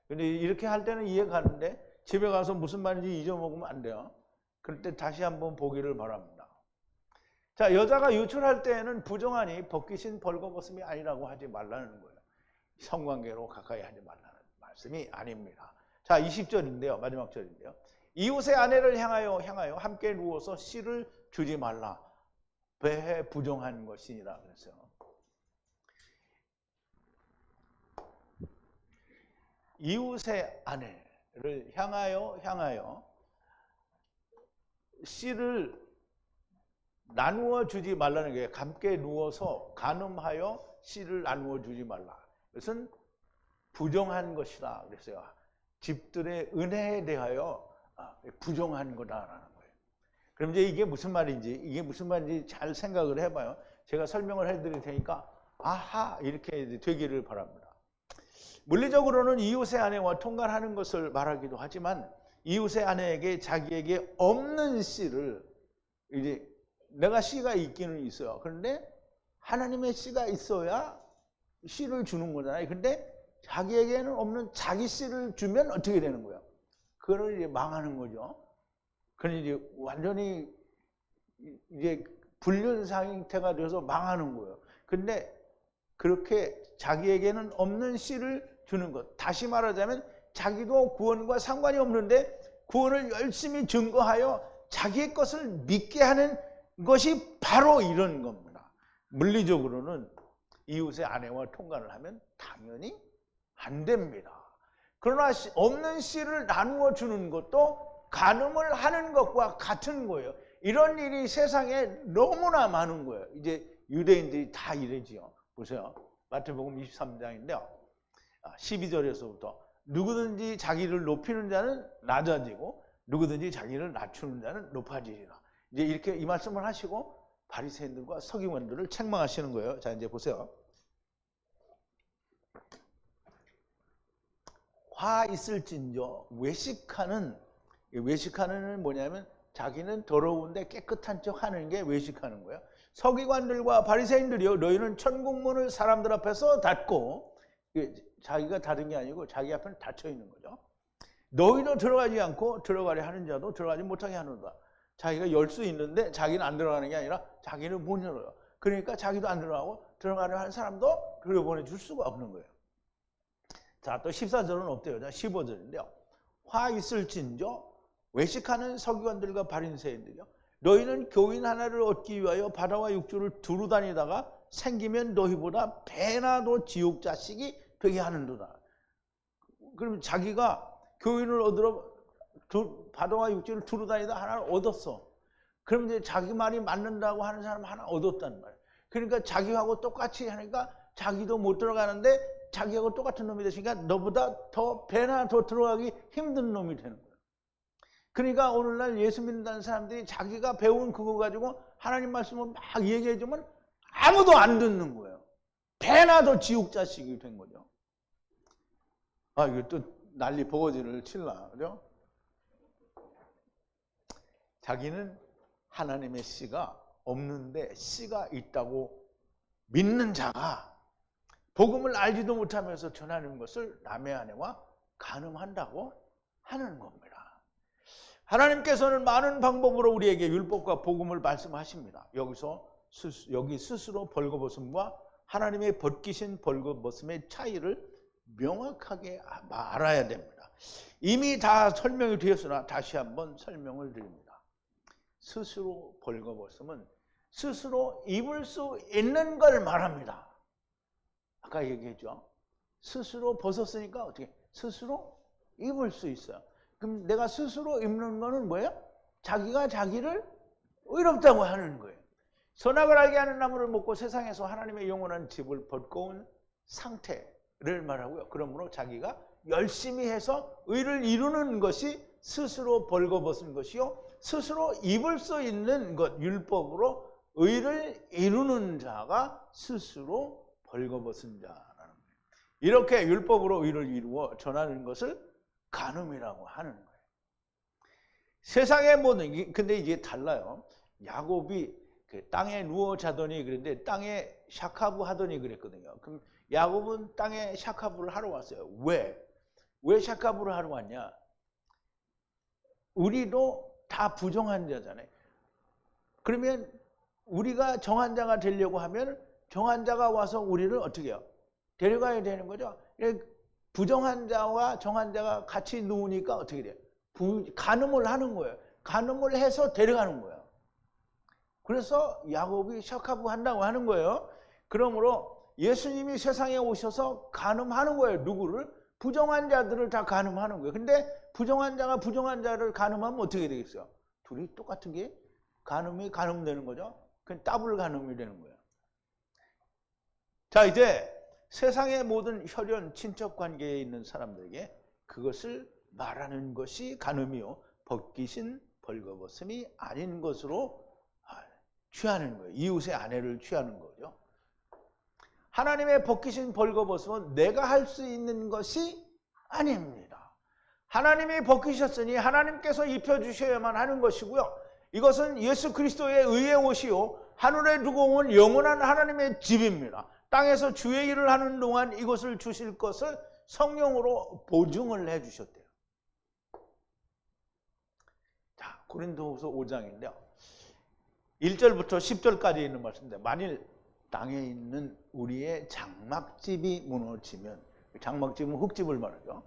근데 이렇게 할 때는 이해 가는데 집에 가서 무슨 말인지 잊어먹으면 안 돼요. 그럴 때 다시 한번 보기를 바랍니다. 자, 여자가 유출할 때에는 부정하니 벗기신 벌거벗음이 아니라고 하지 말라는 거예요. 성관계로 가까이 하지 말라는 말씀이 아닙니다. 자, 20절인데요. 마지막 절인데요. 이웃의 아내를 향하여 함께 누워서 씨를 주지 말라. 배에 부정한 것이니라 그랬어요. 이웃의 아내를 향하여 씨를 나누어 주지 말라는 게 함께 누워서 간음하여 씨를 나누어 주지 말라. 그것은 부정한 것이다 그랬어요. 집들의 은혜에 대하여 부정한 거다라는 거예요. 그럼 이제 이게 무슨 말인지 잘 생각을 해봐요. 제가 설명을 해드릴 테니까 아하 이렇게 되기를 바랍니다. 물리적으로는 이웃의 아내와 통관하는 것을 말하기도 하지만 이웃의 아내에게 자기에게 없는 씨를 이제 내가 씨가 있기는 있어요. 그런데 하나님의 씨가 있어야 씨를 주는 거잖아요. 근데 자기에게는 없는 자기 씨를 주면 어떻게 되는 거예요? 그걸 이제 망하는 거죠. 그건 이제 완전히 이제 불륜 상태가 돼서 망하는 거예요. 근데 그렇게 자기에게는 없는 씨를 주는 것. 다시 말하자면 자기도 구원과 상관이 없는데 구원을 열심히 증거하여 자기의 것을 믿게 하는 것이 바로 이런 겁니다. 물리적으로는 이웃의 아내와 통관을 하면 당연히 안 됩니다. 그러나 없는 씨를 나누어 주는 것도 간음을 하는 것과 같은 거예요. 이런 일이 세상에 너무나 많은 거예요. 이제 유대인들이 다 이러지요. 보세요. 마태복음 23장인데요. 12절에서부터 누구든지 자기를 높이는 자는 낮아지고 누구든지 자기를 낮추는 자는 높아지리라. 이제 이렇게 이 말씀을 하시고 바리새인들과 서기관들을 책망하시는 거예요. 자, 이제 보세요. 화 있을진저 외식하는 뭐냐면 자기는 더러운데 깨끗한 척 하는 게 외식하는 거예요. 서기관들과 바리새인들이요, 너희는 천국문을 사람들 앞에서 닫고, 자기가 닫은 게 아니고 자기 앞에는 닫혀 있는 거죠. 너희도 들어가지 않고 들어가려 하는 자도 들어가지 못하게 하는다. 자기가 열 수 있는데 자기는 안 들어가는 게 아니라 자기는 못 열어요. 그러니까 자기도 안 들어가고 들어가려 하는 사람도 들여보내 줄 수가 없는 거예요. 자, 또 14절은 없대요. 자, 15절인데요. 화 있을진저 외식하는 서기관들과 바리새인들이여 너희는 교인 하나를 얻기 위하여 바다와 육주를 두루 다니다가 생기면 너희보다 배나 더 지옥 자식이 되게 하는도다. 그럼 자기가 교인을 얻으러 바다와 육지를 두루 다니다 하나를 얻었어. 그럼 이제 자기 말이 맞는다고 하는 사람 하나 얻었단 말이야. 그러니까 자기하고 똑같이 하니까 자기도 못 들어가는데 자기하고 똑같은 놈이 되시니까 너보다 더 배나 더 들어가기 힘든 놈이 되는 거야. 그러니까 오늘날 예수 믿는다는 사람들이 자기가 배운 그거 가지고 하나님 말씀을 막 얘기해 주면 아무도 안 듣는 거예요. 배나 더 지옥 자식이 된 거죠. 아, 이거 또 난리 버거지를 칠라, 그죠? 자기는 하나님의 씨가 없는데 씨가 있다고 믿는 자가 복음을 알지도 못하면서 전하는 것을 남의 아내와 간음한다고 하는 겁니다. 하나님께서는 많은 방법으로 우리에게 율법과 복음을 말씀하십니다. 여기 스스로 벌거벗음과 하나님의 벗기신 벌거벗음의 차이를 명확하게 알아야 됩니다. 이미 다 설명이 되었으나 다시 한번 설명을 드립니다. 스스로 벌거벗음은 스스로 입을 수 있는 걸 말합니다. 아까 얘기했죠. 스스로 벗었으니까 어떻게 스스로 입을 수 있어요. 그럼 내가 스스로 입는 거는 뭐예요? 자기가 자기를 의롭다고 하는 거예요. 선악을 알게 하는 나무를 먹고 세상에서 하나님의 영원한 집을 벗고 온 상태를 말하고요. 그러므로 자기가 열심히 해서 의를 이루는 것이 스스로 벌거벗은 것이요. 스스로 입을 수 있는 것, 율법으로 의를 이루는 자가 스스로 벌거벗은 자라는 거예요. 이렇게 율법으로 의를 이루어 전하는 것을 간음이라고 하는 거예요. 세상의 모든, 근데 이게 달라요. 야곱이 그 땅에 누워 자더니 그런데 땅에 샤카부 하더니 그랬거든요. 그럼 야곱은 땅에 샤카부를 하러 왔어요. 왜 샤카부를 하러 왔냐? 우리도 다 부정한 자잖아요. 그러면 우리가 정한 자가 되려고 하면 정한 자가 와서 우리를 어떻게 해요? 데려가야 되는 거죠. 부정한 자와 정한 자가 같이 누우니까 어떻게 돼요? 간음을 하는 거예요. 간음을 해서 데려가는 거예요. 그래서 야곱이 샤카부 한다고 하는 거예요. 그러므로 예수님이 세상에 오셔서 간음하는 거예요. 누구를? 부정한 자들을 다 간음하는 거예요. 근데 부정한 자가 부정한 자를 간음하면 어떻게 되겠어요? 둘이 똑같은 게 간음이 간음되는 거죠. 그건 더블 간음이 되는 거예요. 자, 이제 세상의 모든 혈연 친척 관계에 있는 사람들에게 그것을 말하는 것이 간음이요, 벗기신 벌거벗음이 아닌 것으로 취하는 거예요. 이웃의 아내를 취하는 거죠. 하나님의 벗기신 벌거벗음은 내가 할 수 있는 것이 아닙니다. 하나님이 벗기셨으니 하나님께서 입혀주셔야만 하는 것이고요. 이것은 예수 그리스도의 의의 옷이요, 하늘에 두고 온 영원한 하나님의 집입니다. 땅에서 주의 일을 하는 동안 이것을 주실 것을 성령으로 보증을 해주셨대요. 자, 고린도후서 5장인데요. 1절부터 10절까지 있는 말씀인데, 만일 땅에 있는 우리의 장막집이 무너지면, 장막집은 흙집을 말하죠.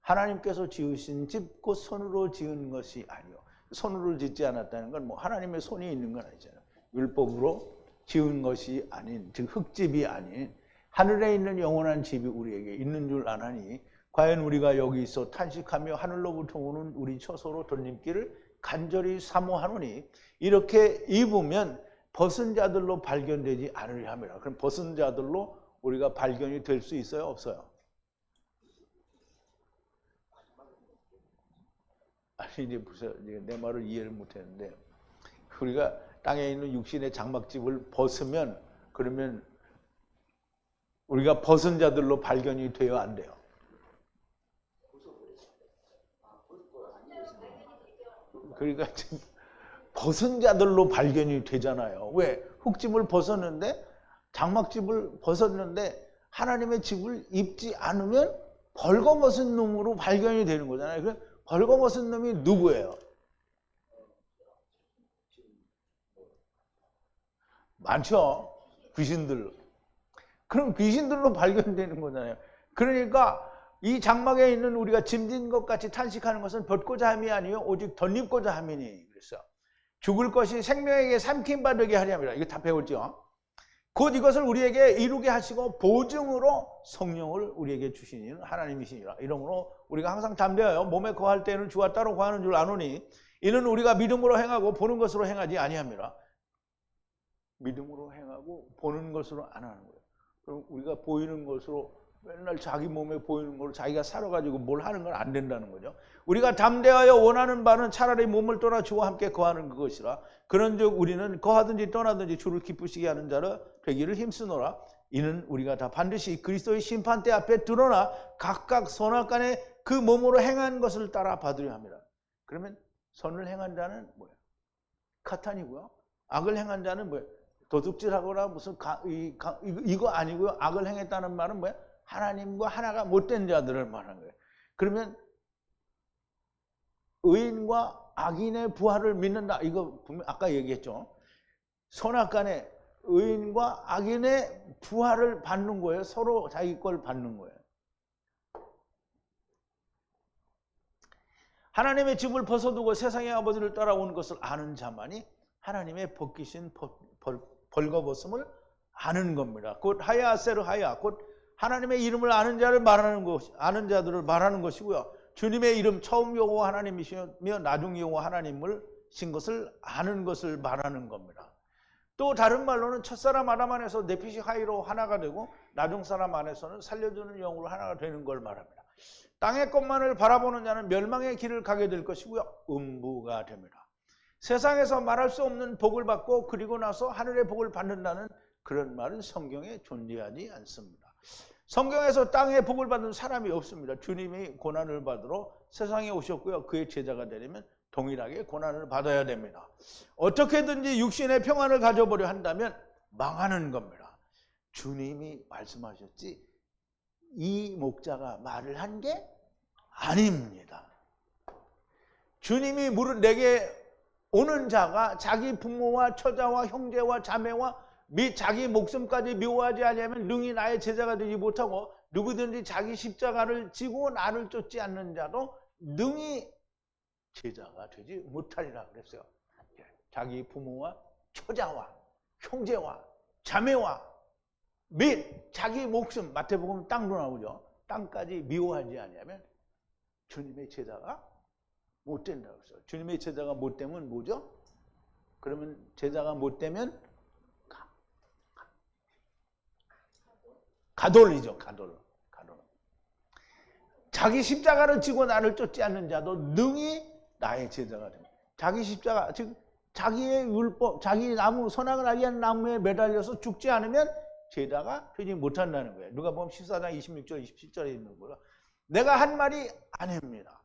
하나님께서 지으신 집, 곧 손으로 지은 것이 아니요. 손으로 짓지 않았다는 건 뭐 하나님의 손이 있는 건 아니잖아요. 율법으로 지은 것이 아닌, 즉 흙집이 아닌 하늘에 있는 영원한 집이 우리에게 있는 줄 아나니, 과연 우리가 여기 있어 탄식하며 하늘로부터 오는 우리 처소로 돌림길을 간절히 사모하노니 이렇게 입으면 벗은 자들로 발견되지 않으려 함이라. 그럼 벗은 자들로 우리가 발견이 될 수 있어요? 없어요? 아니, 이제 무슨, 내 말을 이해를 못했는데, 우리가 땅에 있는 육신의 장막집을 벗으면, 그러면 우리가 벗은 자들로 발견이 돼요, 안 돼요? 그러니까 지금 벗은 자들로 발견이 되잖아요. 왜? 흙집을 벗었는데, 장막집을 벗었는데 하나님의 집을 입지 않으면 벌거벗은 놈으로 발견이 되는 거잖아요. 그럼 벌거벗은 놈이 누구예요? 많죠. 귀신들. 그럼 귀신들로 발견되는 거잖아요. 그러니까 이 장막에 있는 우리가 짐진 것 같이 탄식하는 것은 벗고자 함이 아니요 오직 덧입고자 함이니 그랬어요. 죽을 것이 생명에게 삼킴 받게 하려 함이라. 이거 다 배웠죠. 곧 이것을 우리에게 이루게 하시고 보증으로 성령을 우리에게 주시는 하나님이시니라. 이러므로 우리가 항상 담대하여 몸에 거할 때는 주와 따로 거하는 줄 아노니 이는 우리가 믿음으로 행하고 보는 것으로 행하지 아니함이라. 믿음으로 행하고 보는 것으로 안 하는 거예요. 그럼 우리가 보이는 것으로 맨날 자기 몸에 보이는 걸로 자기가 살아가지고 뭘 하는 건 안 된다는 거죠. 우리가 담대하여 원하는 바는 차라리 몸을 떠나 주와 함께 거하는 그것이라. 그런즉 우리는 거하든지 떠나든지 주를 기쁘시게 하는 자라 되기를 힘쓰노라. 이는 우리가 다 반드시 그리스도의 심판대 앞에 드러나 각각 선악간에 그 몸으로 행한 것을 따라 받으려 합니다. 그러면 선을 행한 자는 뭐예요? 카탄이고요. 악을 행한 자는 뭐예요? 도둑질하거나 무슨 이거 아니고요. 악을 행했다는 말은 뭐예요? 하나님과 하나가 못된 자들을 말하는 거예요. 그러면 의인과 악인의 부활을 믿는다. 이거 분명 아까 얘기했죠. 선악간에 의인과 악인의 부활을 받는 거예요. 서로 자기 걸 받는 거예요. 하나님의 집을 벗어두고 세상의 아버지를 따라온 것을 아는 자만이 하나님의 벗기신 벌거벗음을 아는 겁니다. 곧 하야세르 하야, 곧 하나님의 이름을 아는 자를 말하는 것, 아는 자들을 말하는 것이고요. 주님의 이름 처음 여호와 하나님이시며 나중 여호와 하나님을 신 것을 아는 것을 말하는 겁니다. 또 다른 말로는 첫사람 아담 안에서 네피시 하이로 하나가 되고 나중 사람 안에서는 살려주는 영으로 하나가 되는 걸 말합니다. 땅의 것만을 바라보는 자는 멸망의 길을 가게 될 것이고요. 음부가 됩니다. 세상에서 말할 수 없는 복을 받고 그리고 나서 하늘의 복을 받는다는 그런 말은 성경에 존재하지 않습니다. 성경에서 땅의 복을 받는 사람이 없습니다. 주님이 고난을 받으러 세상에 오셨고요. 그의 제자가 되려면 동일하게 고난을 받아야 됩니다. 어떻게든지 육신의 평안을 가져보려 한다면 망하는 겁니다. 주님이 말씀하셨지 이 목자가 말을 한 게 아닙니다. 주님이 내게 오는 자가 자기 부모와 처자와 형제와 자매와 및 자기 목숨까지 미워하지 아니하면 능히 나의 제자가 되지 못하고 누구든지 자기 십자가를 지고 나를 쫓지 않는 자도 능히 제자가 되지 못하리라 그랬어요. 자기 부모와 처자와 형제와 자매와 및 자기 목숨, 마태복음 땅도 나오죠. 땅까지 미워하지 아니하면 주님의 제자가 못 된다고 했어요. 주님의 제자가 못 되면 뭐죠? 그러면 제자가 못 되면 가돌이죠. 가돌. 자기 십자가를 지고 나를 쫓지 않는 자도 능히 나의 제자가 됩니다. 자기 십자가, 즉 자기의 율법, 자기 나무, 선악을 알게 하는 나무에 매달려서 죽지 않으면 제자가 되지 못한다는 거예요. 누가복음 14장 26절 27절에 있는 거예요. 내가 한 말이 아닙니다.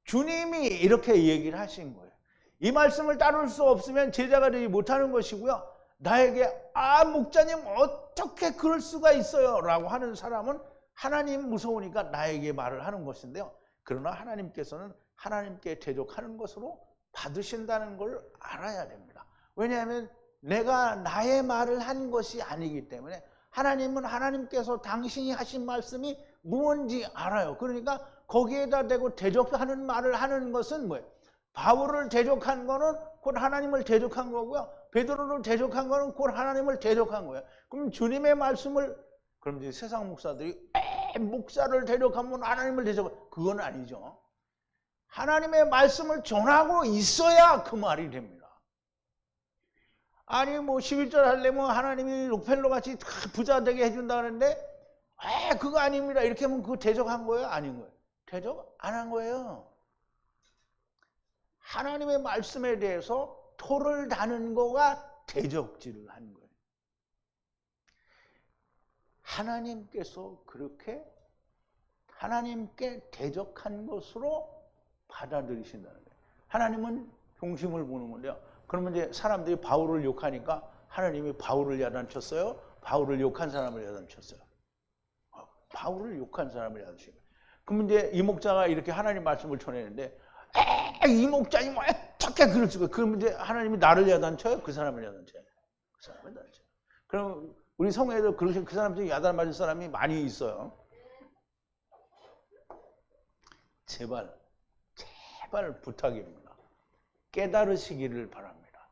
주님이 이렇게 얘기를 하신 거예요. 이 말씀을 따를 수 없으면 제자가 되지 못하는 것이고요. 나에게 목자님 어떻게 그럴 수가 있어요? 라고 하는 사람은 하나님 무서우니까 나에게 말을 하는 것인데요. 그러나 하나님께서는 하나님께 대적하는 것으로 받으신다는 걸 알아야 됩니다. 왜냐하면 내가 나의 말을 한 것이 아니기 때문에 하나님은 하나님께서 당신이 하신 말씀이 무엇인지 알아요. 그러니까 거기에다 대고 대적하는 말을 하는 것은 뭐예요? 바울을 대적한 거는 곧 하나님을 대적한 거고요. 베드로를 대적한 거는 곧 하나님을 대적한 거예요. 그럼 주님의 말씀을 그럼 이제 세상 목사들이 목사를 대적하면 하나님을 대적하면 그건 아니죠. 하나님의 말씀을 전하고 있어야 그 말이 됩니다. 아니 뭐 11절 하려면 하나님이 록펠러 같이 다 부자 되게 해준다 하는데 그거 아닙니다. 이렇게 하면 그거 대적한 거예요? 아닌 거예요? 대적 안 한 거예요. 하나님의 말씀에 대해서 토를 다는 거가 대적질을 하는 거예요. 하나님께서 그렇게 하나님께 대적한 것으로 받아들이신다는 거예요. 하나님은 중심을 보는 건데요. 그러면 이제 사람들이 바울을 욕하니까 하나님이 바울을 야단쳤어요? 바울을 욕한 사람을 야단쳤어요? 바울을 욕한 사람을 야단친 거예요. 그러면 이제 이 목자가 이렇게 하나님 말씀을 전했는데 이 목자님 어떻게 그럴 수가? 그러면 이제 하나님이 나를 야단쳐요? 그 사람을 야단쳐요? 그 사람을 야단쳐요. 그럼 우리 성회에도 그 사람 중에 야단 맞은 사람이 많이 있어요. 제발 부탁입니다. 깨달으시기를 바랍니다.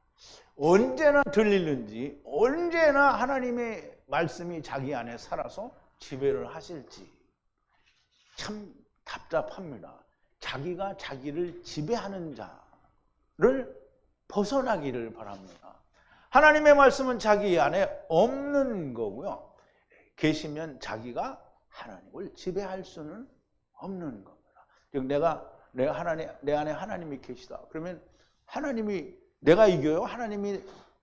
언제나 들리는지, 언제나 하나님의 말씀이 자기 안에 살아서 지배를 하실지 참 답답합니다. 자기가 자기를 지배하는 자를 벗어나기를 바랍니다. 하나님의 말씀은 자기 안에 없는 거고요. 계시면 자기가 하나님을 지배할 수는 없는 겁니다. 즉 내 안에 하나님이 계시다. 그러면 하나님이 내가 이겨요?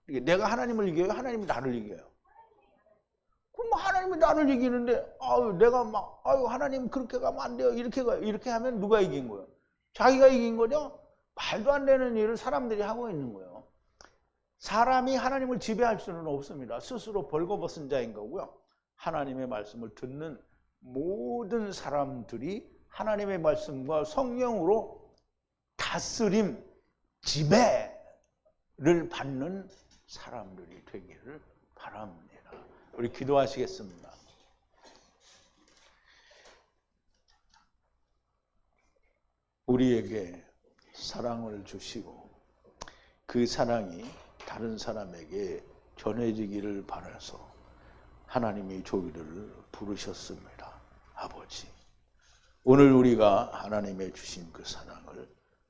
내가 하나님을 이겨요? 하나님이 나를 이겨요? 그럼 하나님이 나를 이기는데 내가 하나님 그렇게 가면 안 돼요. 이렇게 하면 누가 이긴 거예요? 자기가 이긴 거죠? 말도 안 되는 일을 사람들이 하고 있는 거예요. 사람이 하나님을 지배할 수는 없습니다. 스스로 벌거벗은 자인 거고요. 하나님의 말씀을 듣는 모든 사람들이 하나님의 말씀과 성령으로 다스림, 지배를 받는 사람들이 되기를 바랍니다. 우리 기도하시겠습니다. 우리에게 사랑을 주시고 그 사랑이 다른 사람에게 전해지기를 바라서 하나님이 저희들을 부르셨습니다. 아버지, 오늘 우리가 하나님의 주신 그 사랑을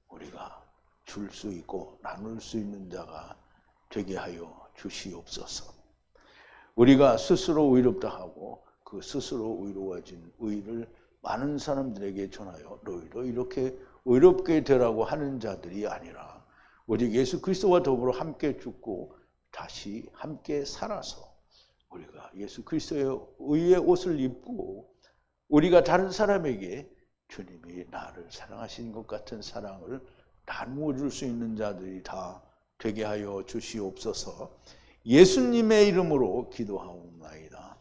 우리가 줄 수 있고 나눌 수 있는 자가 되게 하여 주시옵소서. 우리가 스스로 의롭다 하고 그 스스로 의로워진 의를 많은 사람들에게 전하여 너희도 이렇게 의롭게 되라고 하는 자들이 아니라 오직 예수 그리스도와 더불어 함께 죽고 다시 함께 살아서 우리가 예수 그리스도의 의의 옷을 입고 우리가 다른 사람에게 주님이 나를 사랑하신 것 같은 사랑을 나누어 줄 수 있는 자들이 다 되게 하여 주시옵소서. 예수님의 이름으로 기도하옵나이다.